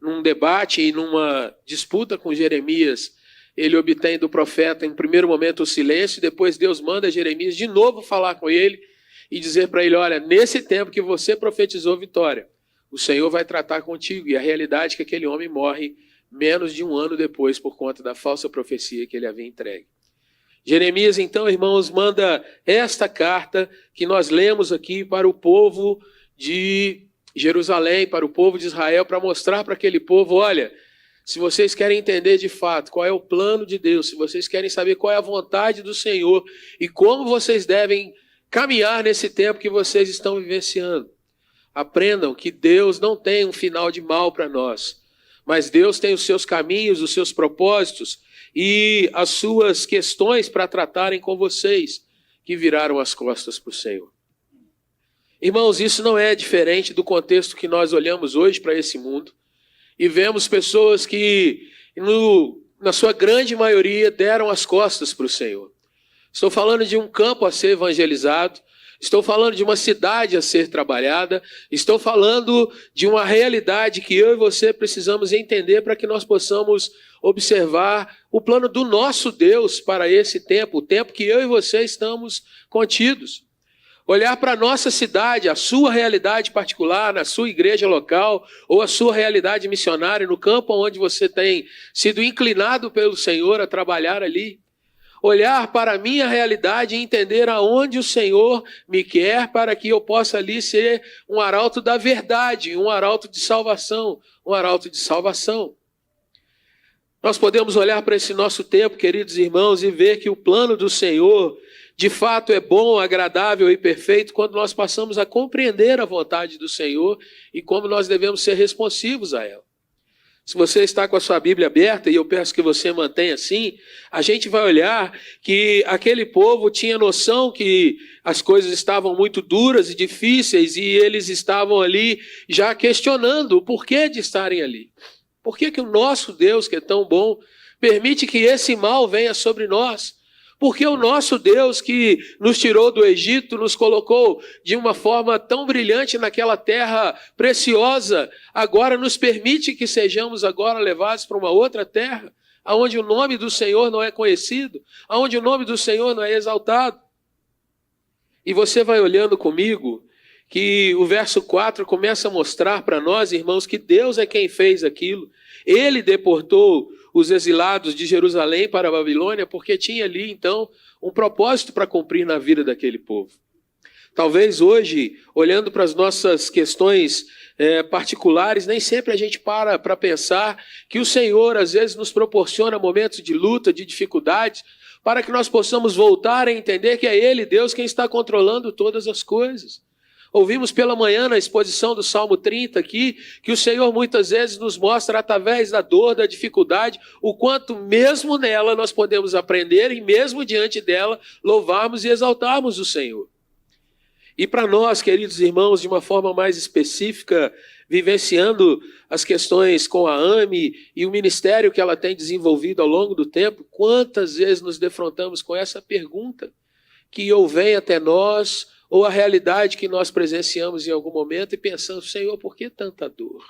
num debate e numa disputa com Jeremias, ele obtém do profeta, em primeiro momento, o silêncio, depois Deus manda Jeremias de novo falar com ele, e dizer para ele, olha, nesse tempo que você profetizou vitória, o Senhor vai tratar contigo. E a realidade é que aquele homem morre menos de um ano depois por conta da falsa profecia que ele havia entregue. Jeremias, então, irmãos, manda esta carta que nós lemos aqui para o povo de Jerusalém, para o povo de Israel, para mostrar para aquele povo, olha, se vocês querem entender de fato qual é o plano de Deus, se vocês querem saber qual é a vontade do Senhor e como vocês devem caminhar nesse tempo que vocês estão vivenciando, aprendam que Deus não tem um final de mal para nós, mas Deus tem os seus caminhos, os seus propósitos e as suas questões para tratarem com vocês que viraram as costas para o Senhor. Irmãos, isso não é diferente do contexto que nós olhamos hoje para esse mundo e vemos pessoas que, na sua grande maioria, deram as costas para o Senhor. Estou falando de um campo a ser evangelizado, estou falando de uma cidade a ser trabalhada, estou falando de uma realidade que eu e você precisamos entender para que nós possamos observar o plano do nosso Deus para esse tempo, o tempo que eu e você estamos contidos. Olhar para a nossa cidade, a sua realidade particular, na sua igreja local, ou a sua realidade missionária, no campo onde você tem sido inclinado pelo Senhor a trabalhar ali. Olhar para a minha realidade e entender aonde o Senhor me quer para que eu possa ali ser um arauto da verdade, um arauto de salvação, um arauto de salvação. Nós podemos olhar para esse nosso tempo, queridos irmãos, e ver que o plano do Senhor de fato é bom, agradável e perfeito quando nós passamos a compreender a vontade do Senhor e como nós devemos ser responsivos a ela. Se você está com a sua Bíblia aberta, e eu peço que você mantenha assim, a gente vai olhar que aquele povo tinha noção que as coisas estavam muito duras e difíceis e eles estavam ali já questionando o porquê de estarem ali. Por que o nosso Deus, que é tão bom, permite que esse mal venha sobre nós? Porque o nosso Deus que nos tirou do Egito, nos colocou de uma forma tão brilhante naquela terra preciosa, agora nos permite que sejamos agora levados para uma outra terra, onde o nome do Senhor não é conhecido, onde o nome do Senhor não é exaltado. E você vai olhando comigo que o verso 4 começa a mostrar para nós, irmãos, que Deus é quem fez aquilo. Ele deportou os exilados de Jerusalém para a Babilônia, porque tinha ali, então, um propósito para cumprir na vida daquele povo. Talvez hoje, olhando para as nossas questões particulares, nem sempre a gente para pensar que o Senhor, às vezes, nos proporciona momentos de luta, de dificuldades, para que nós possamos voltar a entender que é Ele, Deus, quem está controlando todas as coisas. Ouvimos pela manhã na exposição do Salmo 30 aqui, que o Senhor muitas vezes nos mostra através da dor, da dificuldade, o quanto mesmo nela nós podemos aprender e mesmo diante dela louvarmos e exaltarmos o Senhor. E para nós, queridos irmãos, de uma forma mais específica, vivenciando as questões com a AME e o ministério que ela tem desenvolvido ao longo do tempo, quantas vezes nos defrontamos com essa pergunta, que ou vem até nós, ou a realidade que nós presenciamos em algum momento e pensamos, Senhor, por que tanta dor?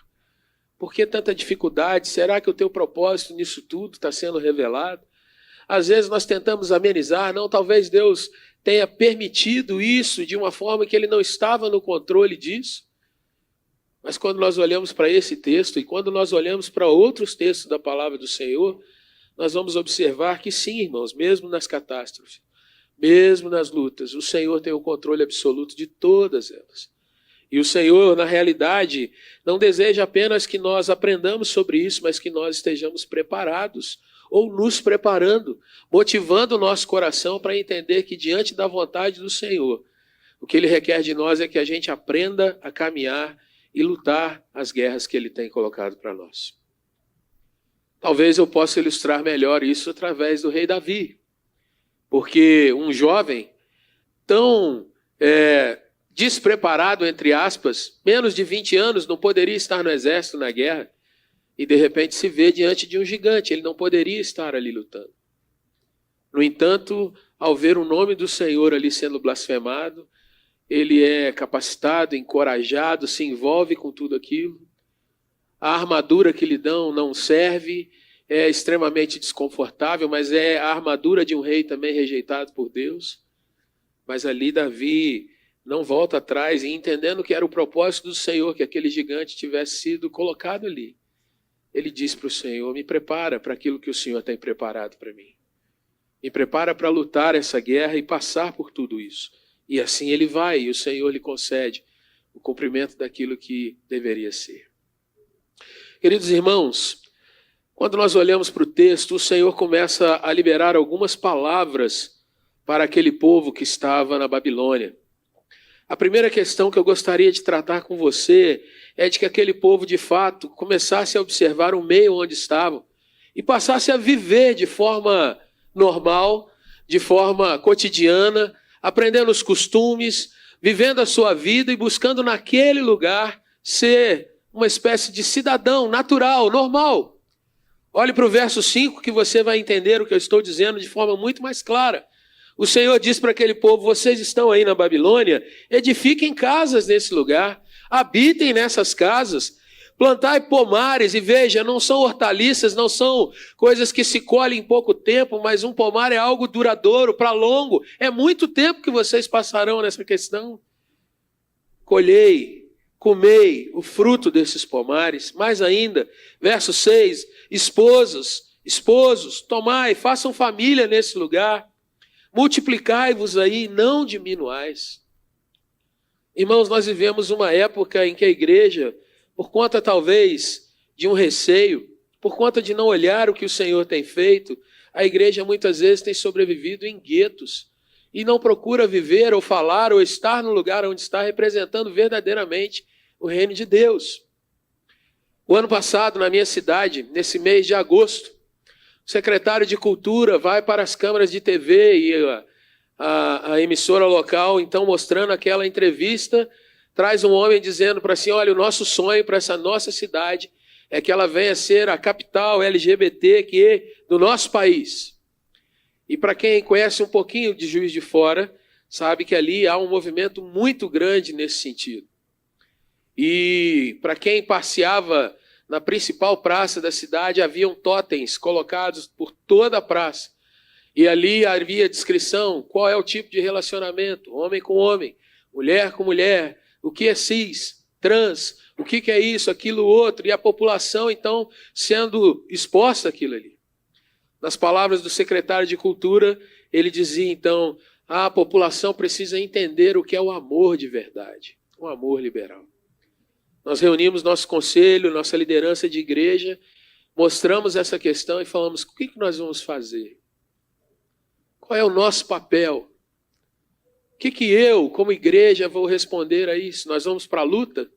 Por que tanta dificuldade? Será que o teu propósito nisso tudo está sendo revelado? Às vezes nós tentamos amenizar, não, talvez Deus tenha permitido isso de uma forma que Ele não estava no controle disso. Mas quando nós olhamos para esse texto e quando nós olhamos para outros textos da palavra do Senhor, nós vamos observar que sim, irmãos, mesmo nas catástrofes, mesmo nas lutas, o Senhor tem o controle absoluto de todas elas. E o Senhor, na realidade, não deseja apenas que nós aprendamos sobre isso, mas que nós estejamos preparados, ou nos preparando, motivando o nosso coração para entender que diante da vontade do Senhor, o que Ele requer de nós é que a gente aprenda a caminhar e lutar as guerras que Ele tem colocado para nós. Talvez eu possa ilustrar melhor isso através do rei Davi. Porque um jovem tão despreparado, entre aspas, menos de 20 anos, não poderia estar no exército, na guerra, e de repente se vê diante de um gigante, ele não poderia estar ali lutando. No entanto, ao ver o nome do Senhor ali sendo blasfemado, ele é capacitado, encorajado, se envolve com tudo aquilo. A armadura que lhe dão não serve, é extremamente desconfortável, mas é a armadura de um rei também rejeitado por Deus. Mas ali Davi não volta atrás, e entendendo que era o propósito do Senhor que aquele gigante tivesse sido colocado ali, ele diz para o Senhor: me prepara para aquilo que o Senhor tem preparado para mim. Me prepara para lutar essa guerra e passar por tudo isso. E assim ele vai, e o Senhor lhe concede o cumprimento daquilo que deveria ser. Queridos irmãos, quando nós olhamos para o texto, o Senhor começa a liberar algumas palavras para aquele povo que estava na Babilônia. A primeira questão que eu gostaria de tratar com você é de que aquele povo, de fato, começasse a observar o meio onde estavam e passasse a viver de forma normal, de forma cotidiana, aprendendo os costumes, vivendo a sua vida e buscando naquele lugar ser uma espécie de cidadão natural, normal. Olhe para o verso 5 que você vai entender o que eu estou dizendo de forma muito mais clara. O Senhor diz para aquele povo: vocês estão aí na Babilônia, edifiquem casas nesse lugar, habitem nessas casas, plantai pomares, e veja, não são hortaliças, não são coisas que se colhem em pouco tempo, mas um pomar é algo duradouro, para longo. É muito tempo que vocês passarão nessa questão. Colhei, comei o fruto desses pomares. Mais ainda, verso 6, esposos, tomai, façam família nesse lugar. Multiplicai-vos aí, não diminuais. Irmãos, nós vivemos uma época em que a igreja, por conta talvez de um receio, por conta de não olhar o que o Senhor tem feito, a igreja muitas vezes tem sobrevivido em guetos e não procura viver ou falar ou estar no lugar onde está representando verdadeiramente o reino de Deus. O ano passado, na minha cidade, nesse mês de agosto, o secretário de Cultura vai para as câmaras de TV e a emissora local, então, mostrando aquela entrevista, traz um homem dizendo para assim: olha, o nosso sonho para essa nossa cidade é que ela venha a ser a capital LGBTQ do nosso país. E para quem conhece um pouquinho de Juiz de Fora, sabe que ali há um movimento muito grande nesse sentido. E para quem passeava na principal praça da cidade, haviam totens colocados por toda a praça. E ali havia descrição: qual é o tipo de relacionamento, homem com homem, mulher com mulher, o que é cis, trans, o que é isso, aquilo, outro, e a população, então, sendo exposta àquilo ali. Nas palavras do secretário de Cultura, ele dizia, então: a população precisa entender o que é o amor de verdade, o amor liberal. Nós reunimos nosso conselho, nossa liderança de igreja, mostramos essa questão e falamos: o que nós vamos fazer? Qual é o nosso papel? O que eu, como igreja, vou responder a isso? Nós vamos para a luta?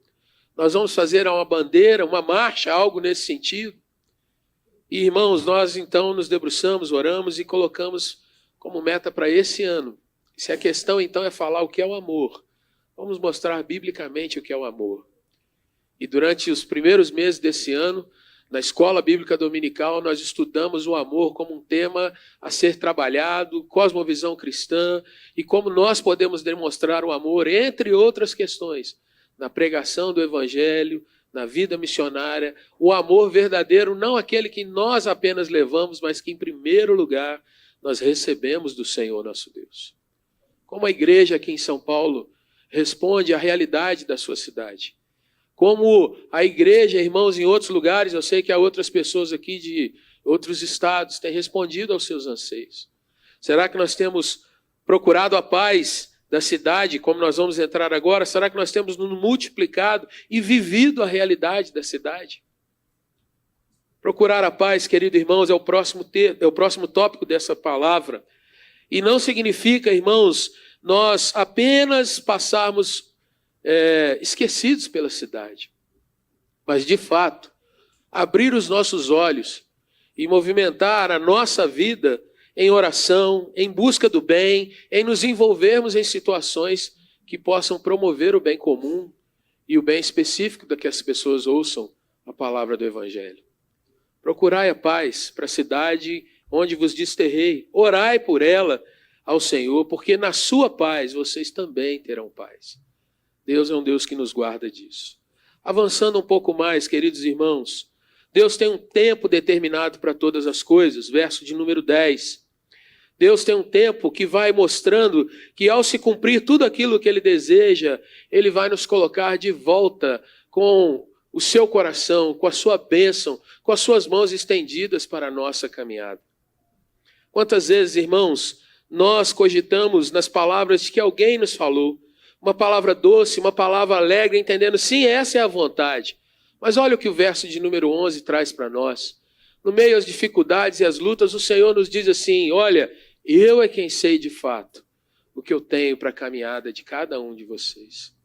Nós vamos fazer uma bandeira, uma marcha, algo nesse sentido? E, irmãos, nós então nos debruçamos, oramos e colocamos como meta para esse ano. Se a questão então é falar o que é o amor, vamos mostrar biblicamente o que é o amor. E durante os primeiros meses desse ano, na Escola Bíblica Dominical, nós estudamos o amor como um tema a ser trabalhado, cosmovisão cristã, e como nós podemos demonstrar o amor, entre outras questões, na pregação do Evangelho, na vida missionária, o amor verdadeiro, não aquele que nós apenas levamos, mas que em primeiro lugar nós recebemos do Senhor nosso Deus. Como a igreja aqui em São Paulo responde à realidade da sua cidade. Como a igreja, irmãos, em outros lugares, eu sei que há outras pessoas aqui de outros estados têm respondido aos seus anseios. Será que nós temos procurado a paz da cidade, como nós vamos entrar agora? Será que nós temos nos multiplicado e vivido a realidade da cidade? Procurar a paz, querido irmãos, é o próximo tópico dessa palavra. E não significa, irmãos, nós apenas passarmos esquecidos pela cidade. Mas, de fato, abrir os nossos olhos e movimentar a nossa vida em oração, em busca do bem, em nos envolvermos em situações que possam promover o bem comum e o bem específico da que as pessoas ouçam a palavra do Evangelho. Procurai a paz para a cidade onde vos desterrei. Orai por ela ao Senhor, porque na sua paz vocês também terão paz. Deus é um Deus que nos guarda disso. Avançando um pouco mais, queridos irmãos, Deus tem um tempo determinado para todas as coisas. Verso de número 10. Deus tem um tempo que vai mostrando que ao se cumprir tudo aquilo que Ele deseja, Ele vai nos colocar de volta com o seu coração, com a sua bênção, com as suas mãos estendidas para a nossa caminhada. Quantas vezes, irmãos, nós cogitamos nas palavras de que alguém nos falou, uma palavra doce, uma palavra alegre, entendendo, sim, essa é a vontade. Mas olha o que o verso de número 11 traz para nós. No meio das dificuldades e as lutas, o Senhor nos diz assim, olha, eu é quem sei de fato o que eu tenho para a caminhada de cada um de vocês.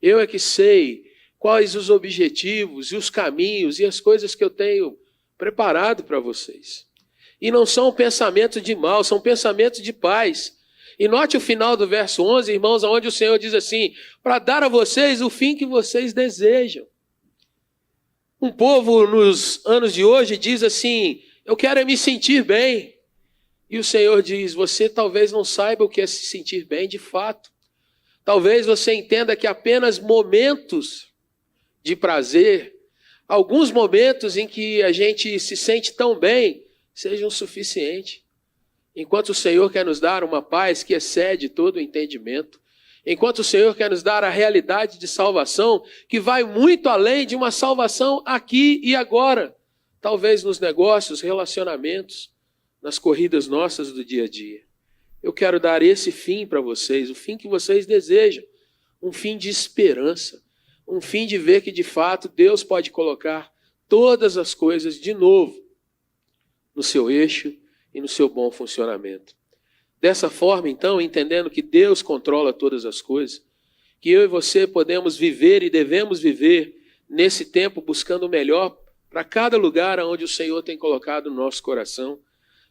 Eu é que sei quais os objetivos e os caminhos e as coisas que eu tenho preparado para vocês. E não são pensamentos de mal, são pensamentos de paz. E note o final do verso 11, irmãos, onde o Senhor diz assim, para dar a vocês o fim que vocês desejam. Um povo nos anos de hoje diz assim, eu quero é me sentir bem. E o Senhor diz, você talvez não saiba o que é se sentir bem de fato. Talvez você entenda que apenas momentos de prazer, alguns momentos em que a gente se sente tão bem, sejam suficientes. Enquanto o Senhor quer nos dar uma paz que excede todo o entendimento, enquanto o Senhor quer nos dar a realidade de salvação, que vai muito além de uma salvação aqui e agora, talvez nos negócios, relacionamentos, nas corridas nossas do dia a dia. Eu quero dar esse fim para vocês, o fim que vocês desejam, um fim de esperança, um fim de ver que de fato Deus pode colocar todas as coisas de novo no seu eixo e no seu bom funcionamento. Dessa forma, então, entendendo que Deus controla todas as coisas, que eu e você podemos viver e devemos viver nesse tempo buscando o melhor para cada lugar onde o Senhor tem colocado no nosso coração,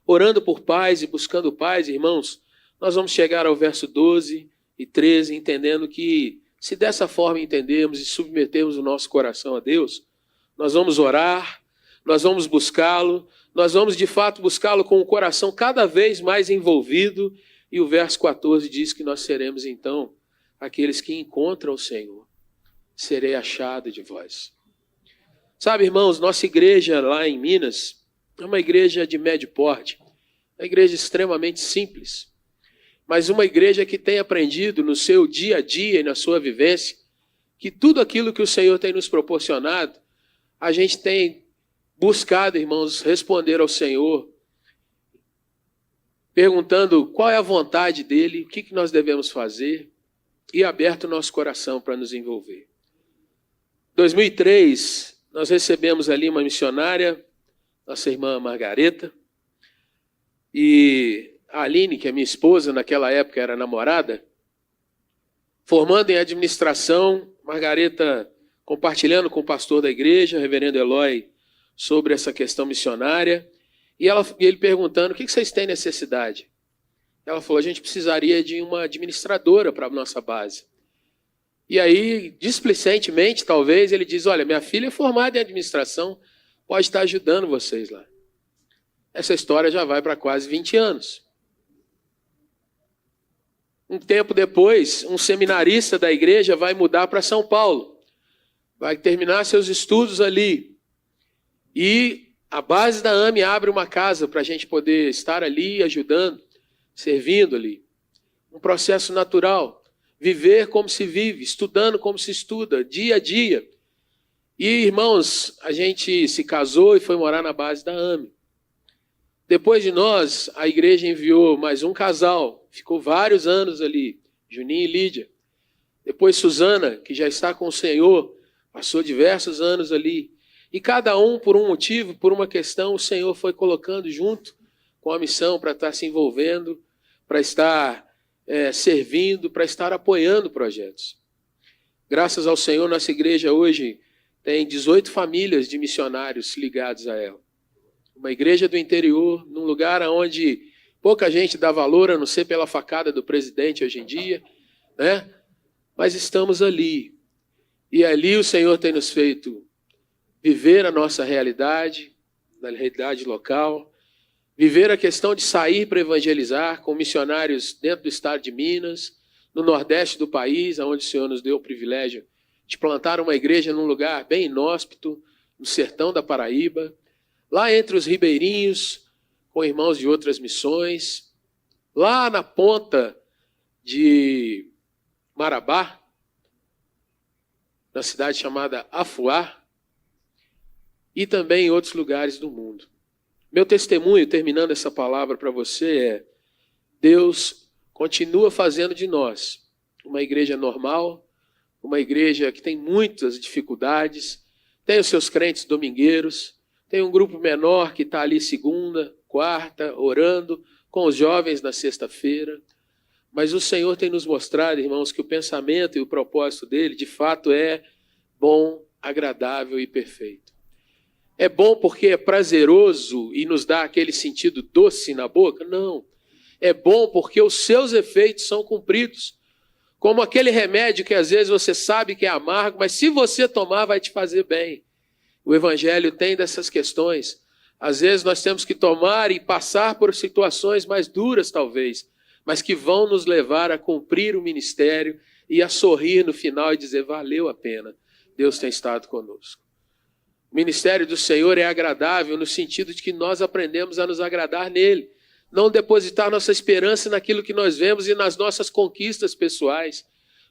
orando por paz e buscando paz, irmãos, nós vamos chegar ao verso 12 e 13, entendendo que se dessa forma entendermos e submetermos o nosso coração a Deus, nós vamos orar, nós vamos buscá-lo, nós vamos de fato buscá-lo com o coração cada vez mais envolvido, e o verso 14 diz que nós seremos então aqueles que encontram o Senhor. Serei achado de vós. Sabe, irmãos, nossa igreja lá em Minas é uma igreja de médio porte, uma igreja extremamente simples, mas uma igreja que tem aprendido no seu dia a dia e na sua vivência que tudo aquilo que o Senhor tem nos proporcionado, a gente tem buscado, irmãos, responder ao Senhor, perguntando qual é a vontade dEle, o que nós devemos fazer, e aberto o nosso coração para nos envolver. Em 2003, nós recebemos ali uma missionária, nossa irmã Margareta, e a Aline, que é minha esposa, naquela época era namorada, formando em administração, Margareta compartilhando com o pastor da igreja, o reverendo Eloy, sobre essa questão missionária, e ele perguntando, o que vocês têm necessidade? Ela falou, a gente precisaria de uma administradora para a nossa base. E aí, displicentemente, talvez, ele diz, olha, minha filha é formada em administração, pode estar ajudando vocês lá. Essa história já vai para quase 20 anos. Um tempo depois, um seminarista da igreja vai mudar para São Paulo, vai terminar seus estudos ali, e a base da AME abre uma casa para a gente poder estar ali ajudando, servindo ali. Um processo natural. Viver como se vive, estudando como se estuda, dia a dia. E, irmãos, a gente se casou e foi morar na base da AME. Depois de nós, a igreja enviou mais um casal, ficou vários anos ali, Juninho e Lídia. Depois Suzana, que já está com o Senhor, passou diversos anos ali. E cada um, por um motivo, por uma questão, o Senhor foi colocando junto com a missão para estar se envolvendo, para estar servindo, para estar apoiando projetos. Graças ao Senhor, nossa igreja hoje tem 18 famílias de missionários ligados a ela. Uma igreja do interior, num lugar onde pouca gente dá valor, a não ser pela facada do presidente hoje em dia, né? Mas estamos ali. E ali o Senhor tem nos feito viver a nossa realidade, na realidade local, viver a questão de sair para evangelizar com missionários dentro do estado de Minas, no nordeste do país, onde o Senhor nos deu o privilégio de plantar uma igreja num lugar bem inóspito, no sertão da Paraíba, lá entre os ribeirinhos, com irmãos de outras missões, lá na ponta de Marabá, na cidade chamada Afuá, e também em outros lugares do mundo. Meu testemunho, terminando essa palavra para você, é: Deus continua fazendo de nós uma igreja normal, uma igreja que tem muitas dificuldades, tem os seus crentes domingueiros, tem um grupo menor que está ali segunda, quarta, orando, com os jovens na sexta-feira. Mas o Senhor tem nos mostrado, irmãos, que o pensamento e o propósito dele, de fato, é bom, agradável e perfeito. É bom porque é prazeroso e nos dá aquele sentido doce na boca? Não. É bom porque os seus efeitos são cumpridos. Como aquele remédio que às vezes você sabe que é amargo, mas se você tomar vai te fazer bem. O Evangelho tem dessas questões. Às vezes nós temos que tomar e passar por situações mais duras talvez, mas que vão nos levar a cumprir o ministério e a sorrir no final e dizer: valeu a pena, Deus tem estado conosco. O ministério do Senhor é agradável no sentido de que nós aprendemos a nos agradar nele, não depositar nossa esperança naquilo que nós vemos e nas nossas conquistas pessoais.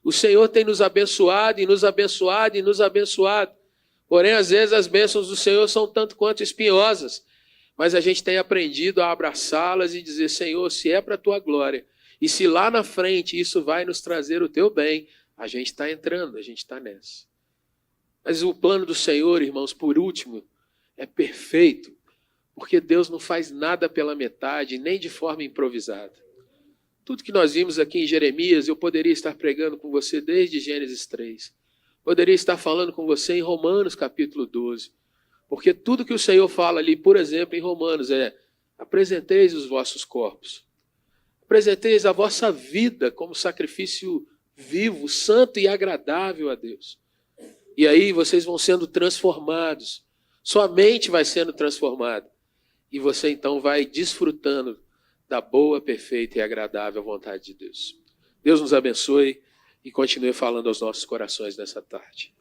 O Senhor tem nos abençoado e nos abençoado e nos abençoado. Porém, às vezes as bênçãos do Senhor são tanto quanto espinhosas, mas a gente tem aprendido a abraçá-las e dizer: Senhor, se é para a tua glória, e se lá na frente isso vai nos trazer o teu bem, a gente está entrando, a gente está nessa. Mas o plano do Senhor, irmãos, por último, é perfeito, porque Deus não faz nada pela metade, nem de forma improvisada. Tudo que nós vimos aqui em Jeremias, eu poderia estar pregando com você desde Gênesis 3. Poderia estar falando com você em Romanos capítulo 12. Porque tudo que o Senhor fala ali, por exemplo, em Romanos é: apresenteis os vossos corpos. Apresenteis a vossa vida como sacrifício vivo, santo e agradável a Deus. E aí vocês vão sendo transformados. Sua mente vai sendo transformada. E você então vai desfrutando da boa, perfeita e agradável vontade de Deus. Deus nos abençoe e continue falando aos nossos corações nessa tarde.